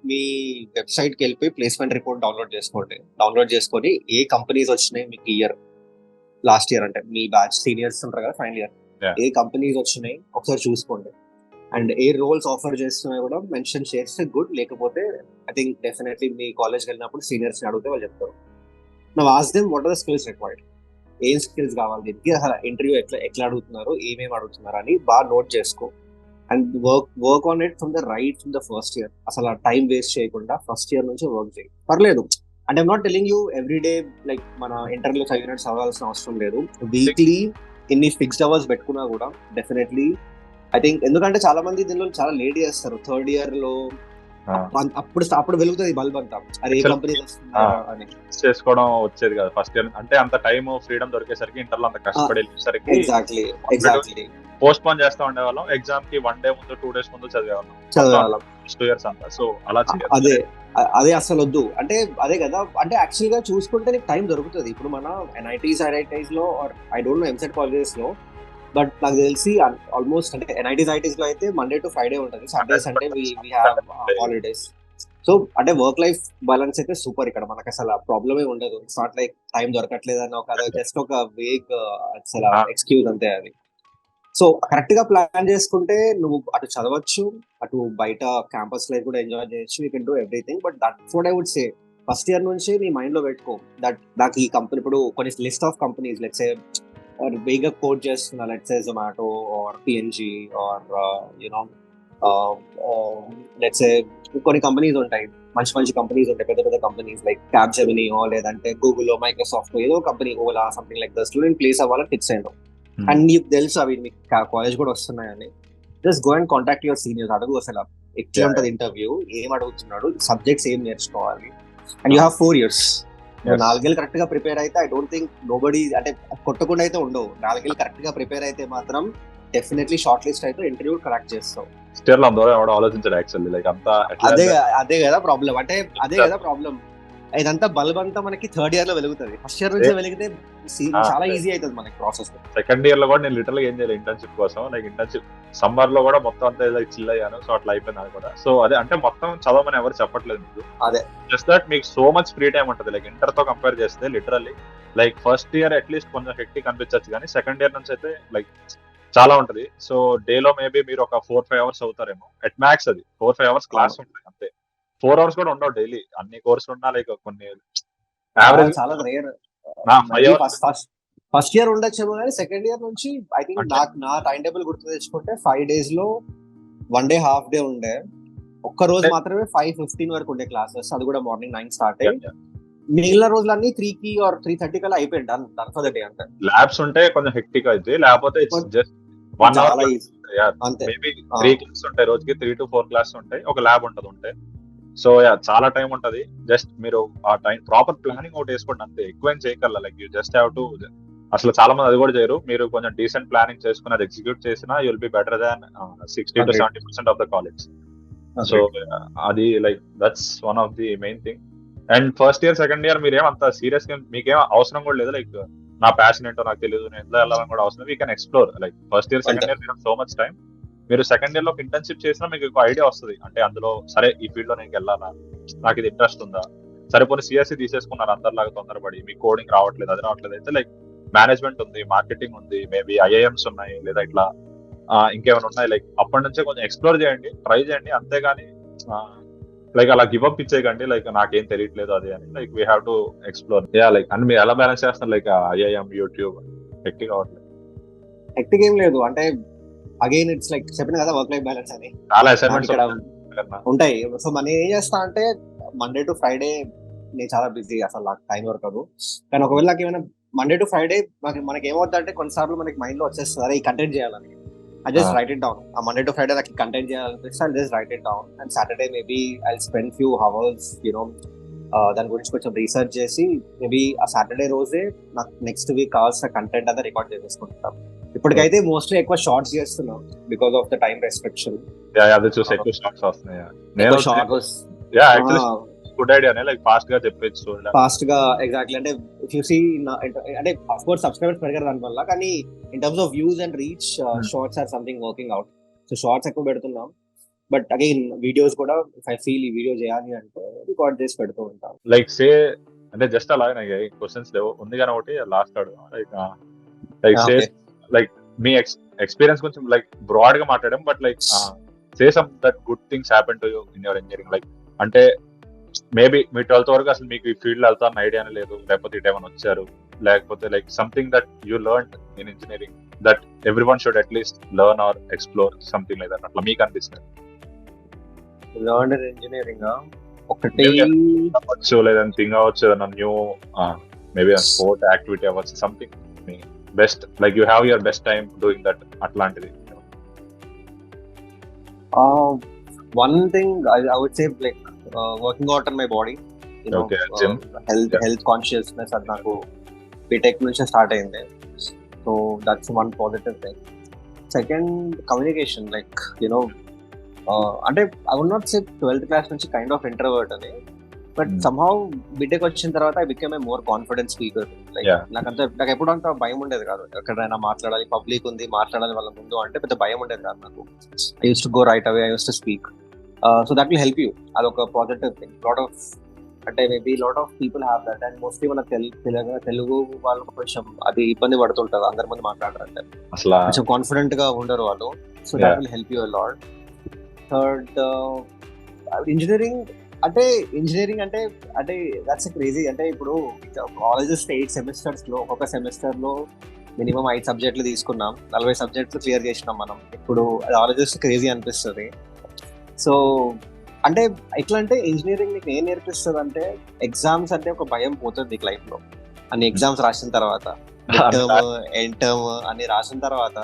మీ website కి వెళ్ళిపోయి placement report download చేసుకొని ఏ companies వచ్చినాయి మీకు year, last year అంటే మీ batch seniors ఉంటారు కదా ఫైనల్ ఇయర్, ఏ కంపెనీస్ వచ్చినాయి ఒకసారి చూసుకోండి. అండ్ ఏ రోల్స్ ఆఫర్ చేస్తున్నాయో కూడా మెన్షన్ చేస్తే గుడ్, లేకపోతే ఐ థింక్ డెఫినెట్లీ మీ కాలేజ్కి వెళ్ళినప్పుడు సీనియర్స్ ని అడిగితే వాళ్ళు చెప్తారు. నా ask them what are the skills required, ఏం స్కిల్స్ కావాలి దీనికి, అసలు ఇంటర్వ్యూ ఎట్లా అడుగుతున్నారు, ఏమేమి అడుగుతున్నారు అని బాగా నోట్ చేసుకో. And work on it from the first year. అసలు టైం వేస్ట్ చేయకుండా ఫస్ట్ ఇయర్ నుంచి వర్క్ చేయి, పర్లేదు. అంటే I'm not telling you every day like మన ఇంటర్వ్యూలో చదవాల్సిన అవసరం లేదు. వీక్లీ ఇన్ని ఫిక్స్డ్ అవర్స్ పెట్టుకున్నా కూడా డెఫినెట్లీ ఐ థింక్, ఎందుకంటే చాలా మంది దీనిలో చాలా లేట్ చేస్తారు. థర్డ్ ఇయర్ లో అప్పుడు వెలుగుతుంది బల్బ్ అంతా, అరే కంపెనీ అని చేసుకోవడం వచ్చేది కదా ఫస్ట్ ఇయర్. అంటే అంత టైం ఫ్రీడమ్ దొరికేసరికి ఇంటర్లో అంత కష్టపడి వెళ్ళేసరికి ఎగ్జాక్ట్లీ పోస్ట్ పోన్ చేస్తా ఉండేవాళ్ళం. ఎగ్జామ్ కి 1 day ముందు 2 days ముందు చదివేవాళ్ళం 2 years అంతా. సో అలా అదే అసలు వద్దు. అంటే అదే కదా, అంటే యాక్చువల్ గా చూసుకుంటే నీకు టైం దొరుకుతుంది. ఇప్పుడు మన ఎన్ఐటీస్ లో I don't know EAMCET colleges లో, బట్ నాకు తెలిసి ఆల్మోస్ట్ అంటే ఎన్ఐటీస్ లో అయితే మండే టు ఫ్రైడే ఉంటుంది, Saturday Sunday we have holidays. So అంటే వర్క్ లైఫ్ బ్యాలెన్స్ అయితే సూపర్ ఇక్కడ, మనకు అసలు ప్రాబ్లమే ఉండదు. ఇట్స్ నాట్ లైక్ టైం దొరకట్లేదు అని ఒక జస్ట్ ఒక వేగ్ అసలు ఎక్స్క్యూజ్ అంతే అది. సో కరెక్ట్ గా ప్లాన్ చేసుకుంటే నువ్వు అటు చదవచ్చు, అటు బయట క్యాంపస్ లైఫ్ కూడా ఎంజాయ్ చేయొచ్చు, you can do everything. But that's what I would say, first year నుంచి నీ మైండ్ లో పెట్టుకో దట్ నాకు ఈ కంపెనీ, ఇప్పుడు కొన్ని list of companies let's say వేగా కోడ్ చేస్తున్నా, let's say Zomato or P and G or you know let's say కొన్ని కంపెనీస్ ఉంటాయి, మంచి కంపెనీస్ ఉంటాయి, పెద్ద కంపెనీస్ లైక్ క్యాప్జెమినీ లేదంటే గూగుల్, మైక్రోసాఫ్ట్, ఏదో company, Ola, something like the student place అవ్వాలని ఫిక్స్ అయినావు. అండ్ నీకు తెలుసు అవి మీకు కాలేజ్ కూడా వస్తున్నాయని, just go and contact your seniors, అడుగు అసలు ఎట్లా ఉంటుంది ఇంటర్వ్యూ, ఏం అడుగుతున్నాడు, సబ్జెక్ట్స్ ఏం నేర్చుకోవాలి. And you have 4 years. 4 years correct గా ప్రిపేర్ అయితే ఐ డోంట్ థింక్ నోబడీ, అంటే కొట్టకుండా అయితే ఉండవు. 4 years కరెక్ట్ గా ప్రిపేర్ అయితే మాత్రం డెఫినెట్లీ షార్ట్ లిస్ట్ అయితే ఇంటర్వ్యూ కరెక్ట్ చేస్తావు. ఆలోచించాడు యాక్చువల్లీ లైక్ అంతా అదే కదా ప్రాబ్లం, అంటే అదే కదా ప్రాబ్లం. ఇదంతా బల్బ్ అంతా మనకి థర్డ్ ఇయర్ లో వెలుగుతుంది, ఫస్ట్ ఇయర్ నుంచి వెలిగితే చాలా ఈజీ అవుతుంది మనకి ప్రాసెస్. సెకండ్ ఇయర్ లో కూడా నేను లిటరల్ గా ఏం చేయాలి ఇంటర్న్షిప్ కోసం, లైక్ ఇంటర్న్షిప్ సమ్మర్ లో కూడా మొత్తం అంతా లైక్ చిల్ అయ్యాను. సో అట్లా అయిపోయింది అది కూడా. సో అదే అంటే మొత్తం చదవమని ఎవరు చెప్పట్లేదు మీకు, అదే జస్ట్ దట్ మీకు సో మచ్ ఫ్రీ టైం ఉంటుంది. లైక్ ఇంటర్ తో కంపేర్ చేస్తే literally like first year at least కొంచెం హెక్టిక్ అనిపించచ్చు, కానీ సెకండ్ ఇయర్ నుంచి అయితే లైక్ చాలా ఉంటది. సో డే లో మేబీ మీరు ఒక 4-5 hours అవుతారేమో ఎట్ మ్యాక్స్, అది 4-5 hours క్లాస్ ఉంటుంది అంతే. 4 hours కూడా ఉండవు డైలీ, అన్ని కోర్సులు ఉన్నా లైక్ కొన్ని యావరేజ్ చాలా రేర్. 5 hours ఫస్ట్ ఇయర్ ఉండొచ్చేమో, కానీ సెకండ్ ఇయర్ నుంచి ఐ థింక్ నా టైం టేబుల్ గుర్తు తెచ్చుకుంటే 5 days లో 1 day హాఫ్ డే ఉండే, ఒక్క రోజు మాత్రమే 5:15 వరకు ఉండే క్లాసెస్, అది కూడా మార్నింగ్ 9 స్టార్ట్ అయ్యి మిగిలిన రోజులన్నీ 3కి or 3:30 కల్లా అయిపోయింది, డన్ ఫర్ ద డే. అంటే ల్యాబ్స్ ఉంటే కొంచెం హెక్టిక్ అయితే, లేకపోతే జస్ట్ 1 hour అంతే. మేబీ 3 క్లాస్ ఉంటాయి రోజుకి, 3 to 4 క్లాస్ ఉంటాయి, ఒక ల్యాబ్ ఉంటుంది ఉంటే. సో చాలా టైం ఉంటది. జస్ట్ మీరు ఆ టైం ప్రాపర్ ప్లానింగ్ ఒకటి వేసుకోండి అంతే, ఎక్కువ ఏం చేయగల. Like you just have to, అసలు చాలా మంది అది కూడా చేయరు. మీరు కొంచెం డీసెంట్ ప్లానింగ్ చేసుకుని అది ఎగ్జిక్యూట్ చేసినా you'll be better than 60 to 70% of the college. So అది like that's one of the main thing. And first year second year మీరేం అంత సీరియస్ గా మీకేం అవసరం కూడా లేదు. లైక్ నా ప్యాషన్ ఏంటో నాకు తెలియదు, నేను ఎంత వెళ్ళాలని కూడా అవసరం. We can explore. Like first year second year so much time. మీరు సెకండ్ ఇయర్ లో ఇంటర్న్షిప్ చేసినా మీకు ఒక ఐడియా వస్తుంది. అంటే అందులో సరే ఈ ఫీల్డ్ లో నేను వెళ్ళాలా, నాకు ఇది ఇంట్రెస్ట్ ఉందా, సరిపోయిన సిఎస్సి తీసేసుకున్నారు అందరిలాగా తొందరపడి, మీకు కోడింగ్ రావట్లేదు, అది రావట్లేదు అయితే లైక్ మేనేజ్మెంట్ ఉంది, మార్కెటింగ్ ఉంది, మేబీ ఐఐఎంస్ ఉన్నాయి, లేదా ఇట్లా ఇంకేమైనా ఉన్నాయి. లైక్ అప్పటి నుంచే కొంచెం ఎక్స్ప్లోర్ చేయండి, ట్రై చేయండి. అంతేగాని లైక్ అలా గివ్ అప్ ఇచ్చేయకండి, లైక్ నాకేం తెలియట్లేదు అది అని. Like we have to explore. Like అని మీరు ఎలా బ్యాలెన్స్ చేస్తారు? లైక్ ఐఐఎం, యూట్యూబ్ హెక్టిక్ అవ్వట్లేదు? హెక్టిక్ ఏం లేదు, అంటే అగైన్ ఇట్స్ లైక్ చెప్పిన కదా వర్క్ లైఫ్ బ్యాలెన్స్ అని చాలా అసైన్మెంట్స్ ఉంటాయి. సో మనం ఏం చేస్తా అంటే మండే టు ఫ్రైడే నేను చాలా బిజీ, అసలు నాకు టైం దొరకదు. కానీ ఒకవేళ నాకు ఏమైనా మండే టు ఫ్రైడే మనకి ఏమవుతుంది అంటే కొన్నిసార్లు మనకి మైండ్ లో వచ్చేస్తుంది అరే ఈ కంటెంట్ చేయాలని. I just write it down. On Monday to Friday, like content చేయాలనిపిస్తే I'll just write it down. And Saturday maybe I'll spend few hours, దాని గురించి కొంచెం రీసెర్చ్ చేసి మేబీ ఆ సాటర్డే రోజే నాకు నెక్స్ట్ వీక్ కావాల్సిన కంటెంట్ అంతా రికార్డ్ చేసేసుకుంటాం. ఇప్పటికైతే మోస్ట్లీ ఎక్కువ షార్ట్స్ చేస్తున్నాం because of the time restriction. అది చూసి ఎక్కువ షార్ట్స్ వస్తున్నాయి. నేను యాక్చువల్లీ గుడ్ ఐడియానే, లైక్ ఫాస్ట్ గా చెప్పేసి ఫాస్ట్ గా ఎగ్జాక్ట్లీ. అంటే ఇఫ్ యు సీ అంటే ఆఫ్ కోర్స్ సబ్స్క్రైబర్స్ పెరిగారు దాని వల్ల, కానీ in terms of views and reach shorts are something working out. So shorts ఎక్కువ పెడుతున్నాం, బట్ అగైన్ వీడియోస్ కూడా ఇఫ్ ఐ ఫీల్ ఈ వీడియో చేయాలి అంటే రికార్డ్ చేసి పెడుతూ ఉంటాం. లైక్ సే అంటే జస్ట్ అలాగే క్వశ్చన్స్ లేవు ఉంది కానీ ఒకటి లాస్ట్ అడుగు లైక్ సే లైక్ మీ ఎక్స్పీరియన్స్ కొంచెం లైక్ బ్రాడ్ గా మాట్లాడడం, but like say some that good things happen to you in your engineering. Like అంటే మేబీ మీ 12th వరకు అసలు మీకు ఈ ఫీల్డ్ వెళ్తాను ఐడియానే లేదు, లేకపోతే ఇటేమైనా వచ్చారు, లేకపోతే like something that you learn in engineering that every one should at least learn or explore something like that, అట్లా మీకు అనిపిస్తుంది? లెర్న్ ఇన్ ఇంజనీరింగ్ ఒకటి అవ్వచ్చు, లేదంటే థింగ్ అవ్వచ్చు, ఏదైనా న్యూ మేబీ స్పోర్ట్ యాక్టివిటీ అవ్వచ్చు, something best like you have your best time doing that, అట్లాంటిది. one thing I would say like working out on my body, you know, Okay, gym. health consciousness అది నాకు BTech నుంచి start అయింది. So that's one positive thing. Second communication, like you know అంటే I would not say 12th class నుంచి kind of introvert అని, but somehow BTech వచ్చిన తర్వాత I become a more confident speaker. Like నాకు ఎప్పుడు అంత భయం ఉండేది కాదు, ఎక్కడైనా మాట్లాడాలి, పబ్లిక్ ఉంది మాట్లాడాలి వాళ్ళ ముందు అంటే పెద్ద భయం ఉండేది కాదు నాకు. I use to go right away, I use to speak. So that will help you. అదొక పాజిటివ్ థింగ్. లాట్ ఆఫ్ అంటే maybe lot of people have that, and mostly మన తెలుగు వాళ్ళు కొంచెం అది ఇబ్బంది పడుతుంటారు అందరి మంది మాట్లాడారంటే, అసలు కొంచెం కాన్ఫిడెంట్ గా ఉండరు వాళ్ళు. So that will help you a lot. Third engineering అంటే దట్స్ క్రేజీ. అంటే ఇప్పుడు కాలేజెస్ 8 సెమిస్టర్స్ లో, ఒక్కొక్క సెమిస్టర్ లో మినిమం 5 సబ్జెక్టులు తీసుకున్నాం, 40 సబ్జెక్టులు క్లియర్ చేసినాం మనం. ఇప్పుడు అది ఆలోచిస్తే క్రేజీ అనిపిస్తుంది. సో అంటే ఎట్లా అంటే ఇంజనీరింగ్ నీకు ఏం నేర్పిస్తుంది అంటే, ఎగ్జామ్స్ అంటే ఒక భయం పోతుంది నీకు లైఫ్ లో. అన్ని ఎగ్జామ్స్ రాసిన తర్వాత, మిడ్ టర్మ్ ఎండ్ టర్మ్ అన్ని రాసిన తర్వాత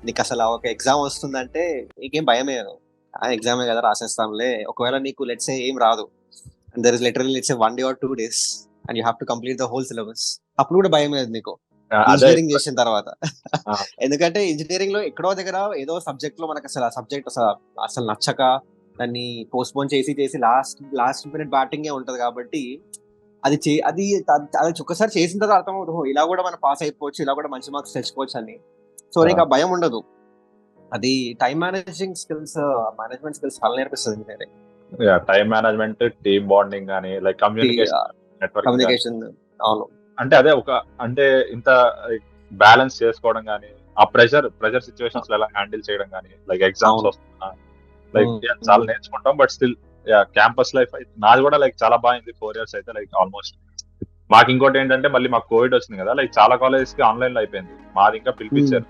నీకు అసలు ఒక ఎగ్జామ్ వస్తుందంటే నీకేం భయమే. ఆ ఎగ్జామే కదా రాసేస్తాంలే. ఒకవేళ నీకు లెట్స్ సే ఏం రాదు, and there is literally let's say 1 day or 2 days and you have to complete the whole syllabus, అప్పుడు కూడా భయం లేదు నీకు ఇంజనీరింగ్ చేసిన తర్వాత. ఎందుకంటే ఇంజనీరింగ్ లో ఎక్కడో దగ్గర ఏదో సబ్జెక్ట్ లో మనకు అసలు ఆ సబ్జెక్ట్ అసలు నచ్చక దాన్ని పోస్ట్ పోన్ చేసి లాస్ట్ మినిట్ బ్యాటింగ్ ఉంటది. కాబట్టి అది ఒక్కసారి చేసిన తర్వాత అర్థమవుతుంది, ఇలా కూడా మనం పాస్ అయిపోవచ్చు, ఇలా కూడా మంచి మార్క్స్ తెచ్చుకోవచ్చు అని. సో నీకు ఆ భయం ఉండదు. అది టైం మేనేజ్మెంట్ స్కిల్స్ చాలా నేర్పిస్తుంది. టైం మేనేజ్మెంట్, టీమ్ బాండింగ్ కానీ లైక్ కమ్యూనికేషన్. అవును, అంటే అదే ఒక అంటే ఇంత బ్యాలెన్స్ చేసుకోవడం కానీ, ఆ ప్రెషర్ సిచ్యువేషన్స్ ఎలా హ్యాండిల్ చేయడం కానీ, లైక్ ఎగ్జామ్స్ వస్తున్నా లైక్ చాలా నేర్చుకుంటాం. బట్ స్టిల్ క్యాంపస్ లైఫ్ నాది కూడా లైక్ చాలా బాగుంది. 4 years అయితే లైక్ ఆల్మోస్ట్. మాకు ఇంకోటి ఏంటంటే మళ్ళీ మాకు కోవిడ్ వచ్చింది కదా, లైక్ చాలా కాలేజెస్ కి ఆన్లైన్ లో అయిపోయింది. మాది ఇంకా పిలిపించారు.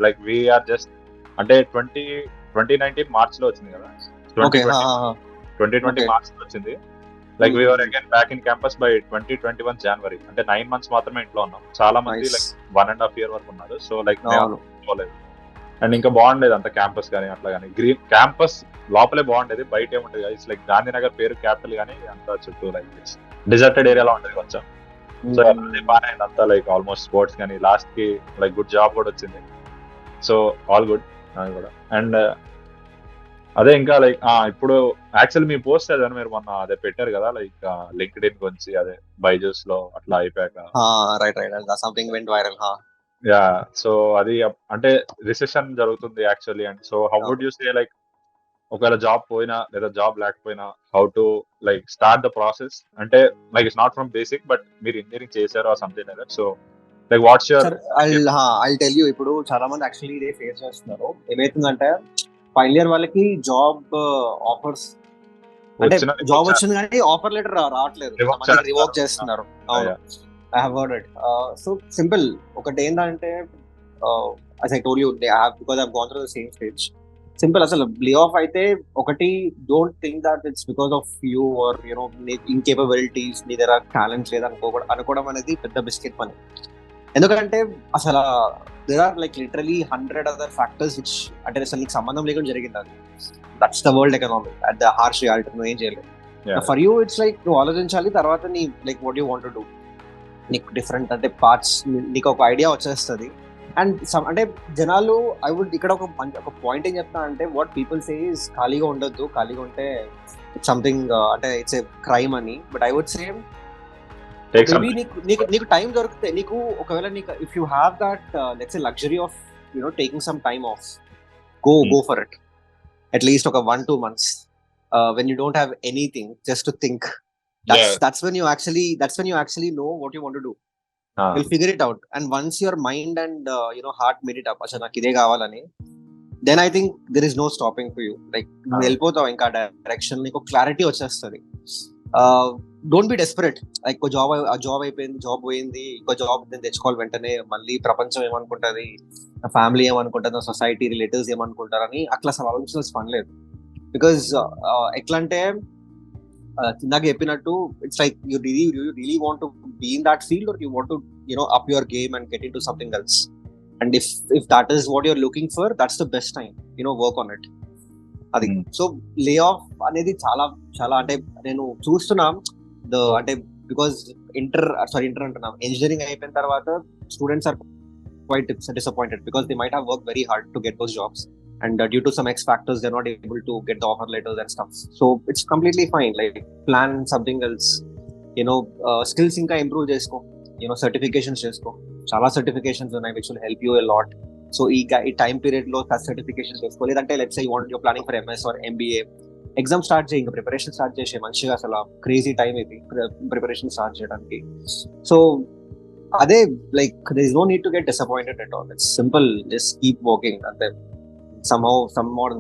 లైక్ వీఆర్ జస్ట్ అంటే 2019 మార్చ్ లో వచ్చింది కదా, 2020 మార్చ్ లో వచ్చింది. Like we're again back in campus by 2021 January. అంటే 9 months మాత్రమే ఇంట్లో ఉన్నాం. చాలా మంది లైక్ 1.5 year వరకు ఉన్నారు. సో లైక్ పోలేదు. అండ్ ఇంకా బాగుండేది అంత క్యాంపస్ కానీ అట్లా కానీ. గ్రీన్ క్యాంపస్ లోపలే బాగుండేది, బయట ఏముంటది ఇట్స్ లైక్ గాంధీనగర్ పేరు క్యాపిటల్ కానీ అంతా చుట్టూ లైక్ డిజర్టెడ్ ఏరియాలో ఉంటది కొంచెం. సో అదే బాగా అయింది అంతా. లైక్ ఆల్మోస్ట్ స్పోర్ట్స్ కానీ లాస్ట్ కి లైక్ గుడ్ జాబ్ కూడా వచ్చింది. సో ఆల్ గుడ్ కూడా. అండ్ అదే ఇంకా లైక్ ఇప్పుడు యాక్చువల్ మీ పోస్ట్ అదే మీరు మొన్న అదే పెట్టారు కదా, లైక్ లింక్డ్ఇన్ గురించి, అదే బైజూస్ లో అట్లా అయిపోయాక. యా, సో అది అంటే రిసెషన్ జరుగుతుంది actually. And so how would you say like ఒకవేళ జాబ్ పోయినా లేదా జాబ్ లేకపోయినా how to like start the process? అంటే like it's not from basic, but మీరు ఇంజనీరింగ్ చేశారు ఆ something like that. So like what's your I'll tell you. ఇప్పుడు చాలా మంది యాక్చువల్లీ ఇదే ఫేస్ చేస్తున్నారు. ఏమైతుందంటే ఫైనల్ ఇయర్ వాళ్ళకి జాబ్ ఆఫర్స్ అంటే జాబ్ వచ్చింది కానీ ఆఫర్ లెటర్ రావట్లేదు, రివోక్ చేస్తున్నారు. అవును, I have heard it. So simple. ఒకటి ఏంటంటే as I told you, because I've gone through the same stage. Simple. అసలు lay off అయితే ఒకటి, don't think that it's because of you or you know incapabilities, నీ దగ్గర talent లేదా అనుకోవడం అనేది పెద్ద బిస్కెట్ పని. ఎందుకంటే అసలు there are like literally 100 other factors which అంటే అసలు నీకు సంబంధం లేకుండా జరిగింది. అది that's the world economy at the harsh reality. నువ్వు ఏం చేయలేదు. ఫర్ యూ ఇట్స్ లైక్ నువ్వు ఆలోచించాలి, తర్వాత నీ like what you want to do. నీకు డిఫరెంట్ అంటే పార్ట్స్, నీకు ఒక ఐడియా వచ్చేస్తుంది. అండ్ అంటే జనాలు ఐ వుడ్ ఇక్కడ ఒక పాయింట్ ఏం చెప్తా అంటే వాట్ పీపుల్ సే ఇస్ ఖాళీగా ఉండొద్దు, ఖాళీగా ఉంటే సంథింగ్ అంటే ఇట్స్ ఏ క్రైమ్ అని. But I would say maybe నీకు టైం దొరికితే, నీకు ఒకవేళ నీకు if you have that let's a luxury of taking some time off, go for it. At least ఒక 1-2 months when you don't have anything just to think. That's when you actually know what you want to do. You'll figure it out, and once your mind and heart made it up, acha నాకు ఇదే కావాలని, then I think there is no stopping for you. Like నువ్వు వెళ్ళిపోతావు ఇంకా direction, నీకు clarity వచ్చేస్తుంది. Don't be desperate. Like job అయిపోయింది, job పోయింది, ఇంకో జాబ్ నేను తెచ్చుకోవాలి వెంటనే, మళ్ళీ ప్రపంచం ఏమనుకుంటుంది, నా ఫ్యామిలీ ఏమనుకుంటుంది, నా సొసైటీ రిలేటివ్స్ ఏమనుకుంటారని అట్లా అసలు ఆలోచించాల్సిన పని లేదు. బికాజ్ ఎట్లా అంటే ఇందాక చెప్పినట్టు it's like you really want to be in that field, or you want to up your game and get in to something else. And if that is what you're looking for, that's the best time, work on it. అది so lay off అనేది చాలా చాలా అంటే నేను చూస్తున్నా అంటే because inter అంటున్నా, engineering అయిపోయిన తర్వాత students are quite disappointed because they might have worked very hard to get those jobs, and due to some X factors they're not able to get the offer letters and stuff. So it's completely fine. Like plan something else, skills inka improve chesko, certifications chesko. Chala certifications unnai which will help you a lot. So ee time period lo certifications chesko. Ledante let's say you're planning for MS or MBA, exam start cheyinga, preparation start cheshe manchiga, asala crazy time idi preparation start cheyadaniki. So అదే like there is no need to get disappointed at all. It's simple, just keep working and then somehow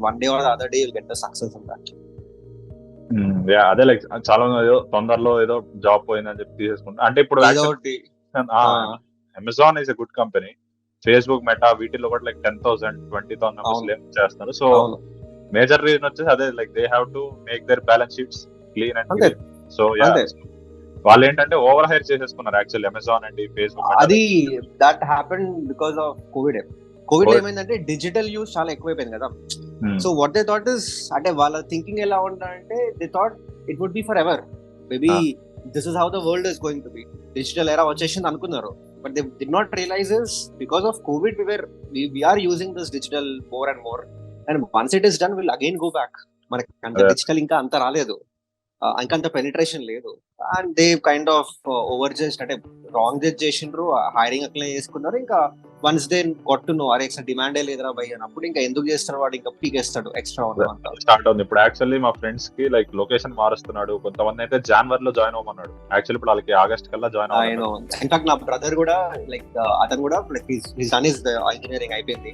one day or the other day you'll get the success in that. అదే like చాలా ఏదో తొందరలో ఏదో job పోయిందని చెప్పి తీసేసుకుంటా. అంటే ఇప్పుడు Amazon is a good company, Facebook, Meta వీటిలో కూడా లైక్ 10,000 20,000 మెంబర్స్ చేస్తున్నారు. సో మేజర్ రీజన్ వచ్చేసి అదే, like they have to make their balance sheets clean and clean. So వాళ్ళు ఏంటంటే ఓవర్ హైర్ చేసేసుకున్నారు యాక్చువల్లీ అమెజాన్ అండ్ ఫేస్బుక్. అది that happen because of COVID ఏమైందంటే డిజిటల్ యూస్ చాలా ఎక్కువైపోయింది కదా. So what they thought is, అంటే వాళ్ళ థింకింగ్ ఎలా ఉందంటే they thought it would be forever, maybe this is how the world is going to be, digital era వచ్చేసింది అనుకున్నారు. But they did not realise is because of Covid we are using this digital more and more, and once it is done we'll again go back. మనకి అంత digital ఇంకా అంత రాలేదు, ఇంకంత penetration లేదు. And they kind of over just అంటే wrong judge చేసిండ్రు, hiring అట్లా చేసుకున్నారు. ఇంకా once they got to know అరే ఎక్స్ట్రా డిమాండే లేదురా భయ్ అన్నప్పుడు ఇంకా ఎందుకు చేస్తాడు వాడు, ఇంకా పీకేస్తాడు ఎక్స్ట్రా స్టార్ట్ అవుతుంది. ఇప్పుడు యాక్చువల్లీ మా ఫ్రెండ్స్ కి లైక్ లొకేషన్ మారుస్తున్నాడు, కొంతమంది అయితే జనవరిలో జాయిన్ అవ్వమన్నాడు. యాక్చువల్లీ ఇప్పుడు వాళ్ళకి ఆగస్ట్ కల్లా జాయిన్ అవ్వాలి. ఇన్ఫాక్ట్ నా బ్రదర్ కూడా లైక్ అతను కూడా like his done his engineering అయిపోయింది,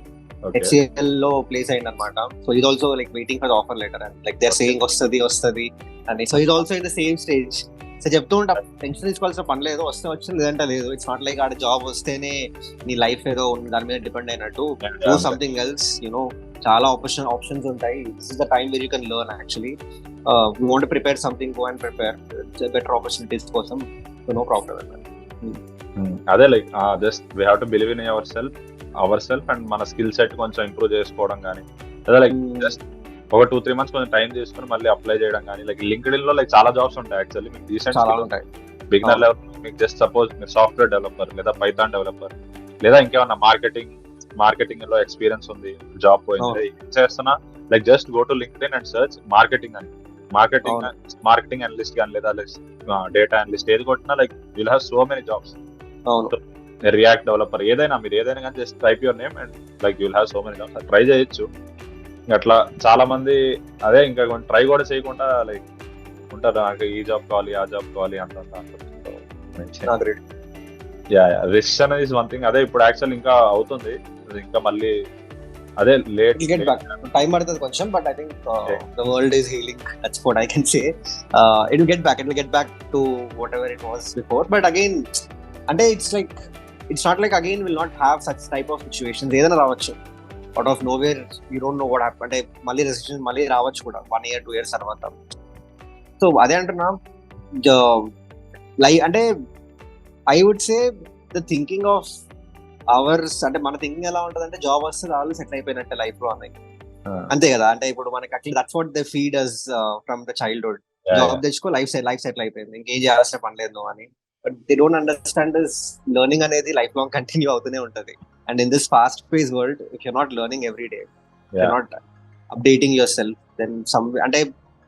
HCL లో ప్లేస్ అయింది అనమాట. సో ఇది also like waiting for the offer letter and like they are saying వస్తుంది అని. సో ఇది also in the same stage. So చెప్తూ ఉంటా టెన్షన్ తీసుకోవాల్సిన పని లేదు, వస్తే వచ్చింది లేదంటే లేదు. ఇట్స్ నాట్ లైక్ ఆడ జాబ్ వస్తేనే నీ లైఫ్ ఏదో దాని మీద డిపెండ్ అయినట్టు. డూ సంథింగ్ ఎల్స్, చాలా ఆప్షన్స్ ఉంటాయి. This is the time where you can learn actually. You want to prepare something, go and prepare better opportunities కోసం. So no problem. అదే like just we have to believe in our self and మన skill set కొంచెం improve చేసుకోవడం కానీ, అదే like just ఒక 2-3 months కొంచెం time తీసుకుని మళ్ళీ అప్లై చేయడం కానీ. లైక్ లింక్డ్ఇన్ లో లైక్ చాలా జాబ్స్ ఉంటాయి యాక్చువల్లీ. మీకు డీసెంట్ ఉంటాయి బిగినర్ లెవెల్, మీకు జస్ట్ సపోజ్ మీరు సాఫ్ట్వేర్ డెవలపర్ లేదా పైథాన్ డెవలపర్ లేదా ఇంకేమన్నా మార్కెటింగ్ లో ఎక్స్పీరియన్స్ ఉంది, జాబ్ పోయింది చేస్తున్నా, like just go to LinkedIn and search marketing అని. మార్కెటింగ్ అనలిస్ట్ కానీ లేదా డేటా అనలిస్ట్ ఏది కొట్టినా like will have so many jobs. React developer ఏదైనా మీరు ఏదైనా కానీ just type your name and like you will have so many jobs. Try చేయొచ్చు. అట్లా చాలా మంది అదే ఇంకా ట్రై కూడా చేయకుండా లైక్ ఉంటారు, నాకు ఈ జాబ్ కావాలి ఆ జాబ్ కావాలి అంటారు. రిస్క్ అనేది ఇస్ వన్ థింగ్. అదే ఇప్పుడు యాక్చువల్ ఇంకా అవుతుంది, ఇంకా మళ్ళీ అదే లేట్ టైం పడుతుంది కొంచెం. But I think the world is healing, that's what I can say. It will get back to whatever it was before. But again అంటే it's not like again will not have such type of situations. ఏదైనా రావచ్చు out of nowhere, you don't know what happen. అంటే మళ్ళీ recession మళ్ళీ రావచ్చు కూడా 1 year 2 years తర్వాత. So అదే అంటున్నా, అంటే I would say the thinking of ours, అంటే మన థింకింగ్ ఎలా ఉంటుంది అంటే జాబ్ వస్తే వాళ్ళు సెటిల్ అయిపోయినట్టే లైఫ్ లో అన్నది, అంతే కదా. అంటే ఇప్పుడు మనకి అట్లా that's what they feed us from the childhood. Job తెచ్చుకో, లైఫ్ సెటిల్ అయిపోయింది, ఇంకేం చేయాల్సిన పని లేదు అని. But they don't understand this learning అనేది లైఫ్ లాంగ్ కంటిన్యూ అవుతూనే ఉంటది. And in this fast paced world, if you're not learning every day, if Yeah. you're not updating yourself, then some అంటే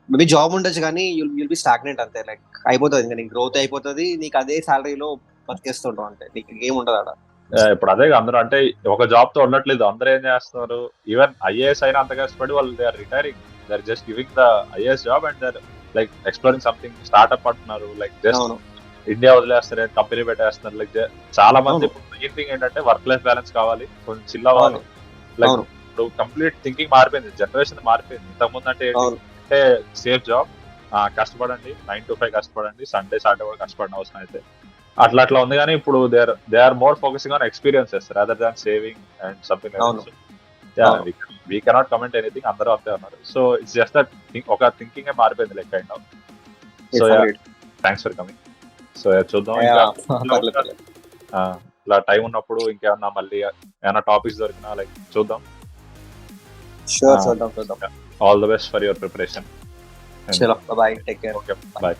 మేబీ జాబ్ ఉండొచ్చు కానీ you'll be stagnant అంతే. Like అయిపోతుంది ఇంకా, నీకు గ్రోత్ అయిపోతుంది, నీకు అదే సాలరీలో బతికేస్తుంటాం అంటే నీకు ఏం ఉండదు అక్కడ. ఇప్పుడు అదే అందరూ అంటే ఒక జాబ్ తో ఉండట్లేదు, అందరూ ఏం చేస్తున్నారు, ఈవెన్ ఐఏఎస్ అయినా అంత కష్టపడి వాళ్ళు they are retiring, they are just giving the IAS job and they are like exploring something startup అంటున్నారు. లైక్ జస్ట్ అవును ఇండియా వదిలేస్తారు, కంపెనీ పెట్టేస్తున్నారు. లైక్ చాలా మంది మెయిన్ థింగ్ ఏంటంటే వర్క్ లైఫ్ బ్యాలెన్స్ కావాలి, కొంచెం చిల్ అవ్వాలి. లైక్ అవును ఇప్పుడు కంప్లీట్ థింకింగ్ మారిపోయింది, జనరేషన్ మారిపోయింది. ఇంతకుముందు అంటే అవును అంటే సేఫ్ జాబ్, కష్టపడండి 9 to 5 కష్టపడండి, సండే సాటర్డే కూడా కష్టపడిన అవసరం అయితే అట్లా ఉంది. కానీ ఇప్పుడు they are more focusing on experiences rather than saving and something. అవును. వీ కెనాట్ కమెంట్ ఎనీథింగ్, అందరూ అంతే ఉన్నారు. సో ఇట్స్ జస్ట్ దట్ ఒక థింకింగ్ మారిపోయింది like kind of. So thanks for coming. So చూద్దాం ఇంకా ఇట్లా టైం ఉన్నప్పుడు ఇంకేమన్నా మళ్ళీ ఏమైనా టాపిక్స్ దొరికినా లైక్ చూద్దాం. షూర్ చూద్దాం. All the best for your preparation. చలో bye, take care. Okay bye.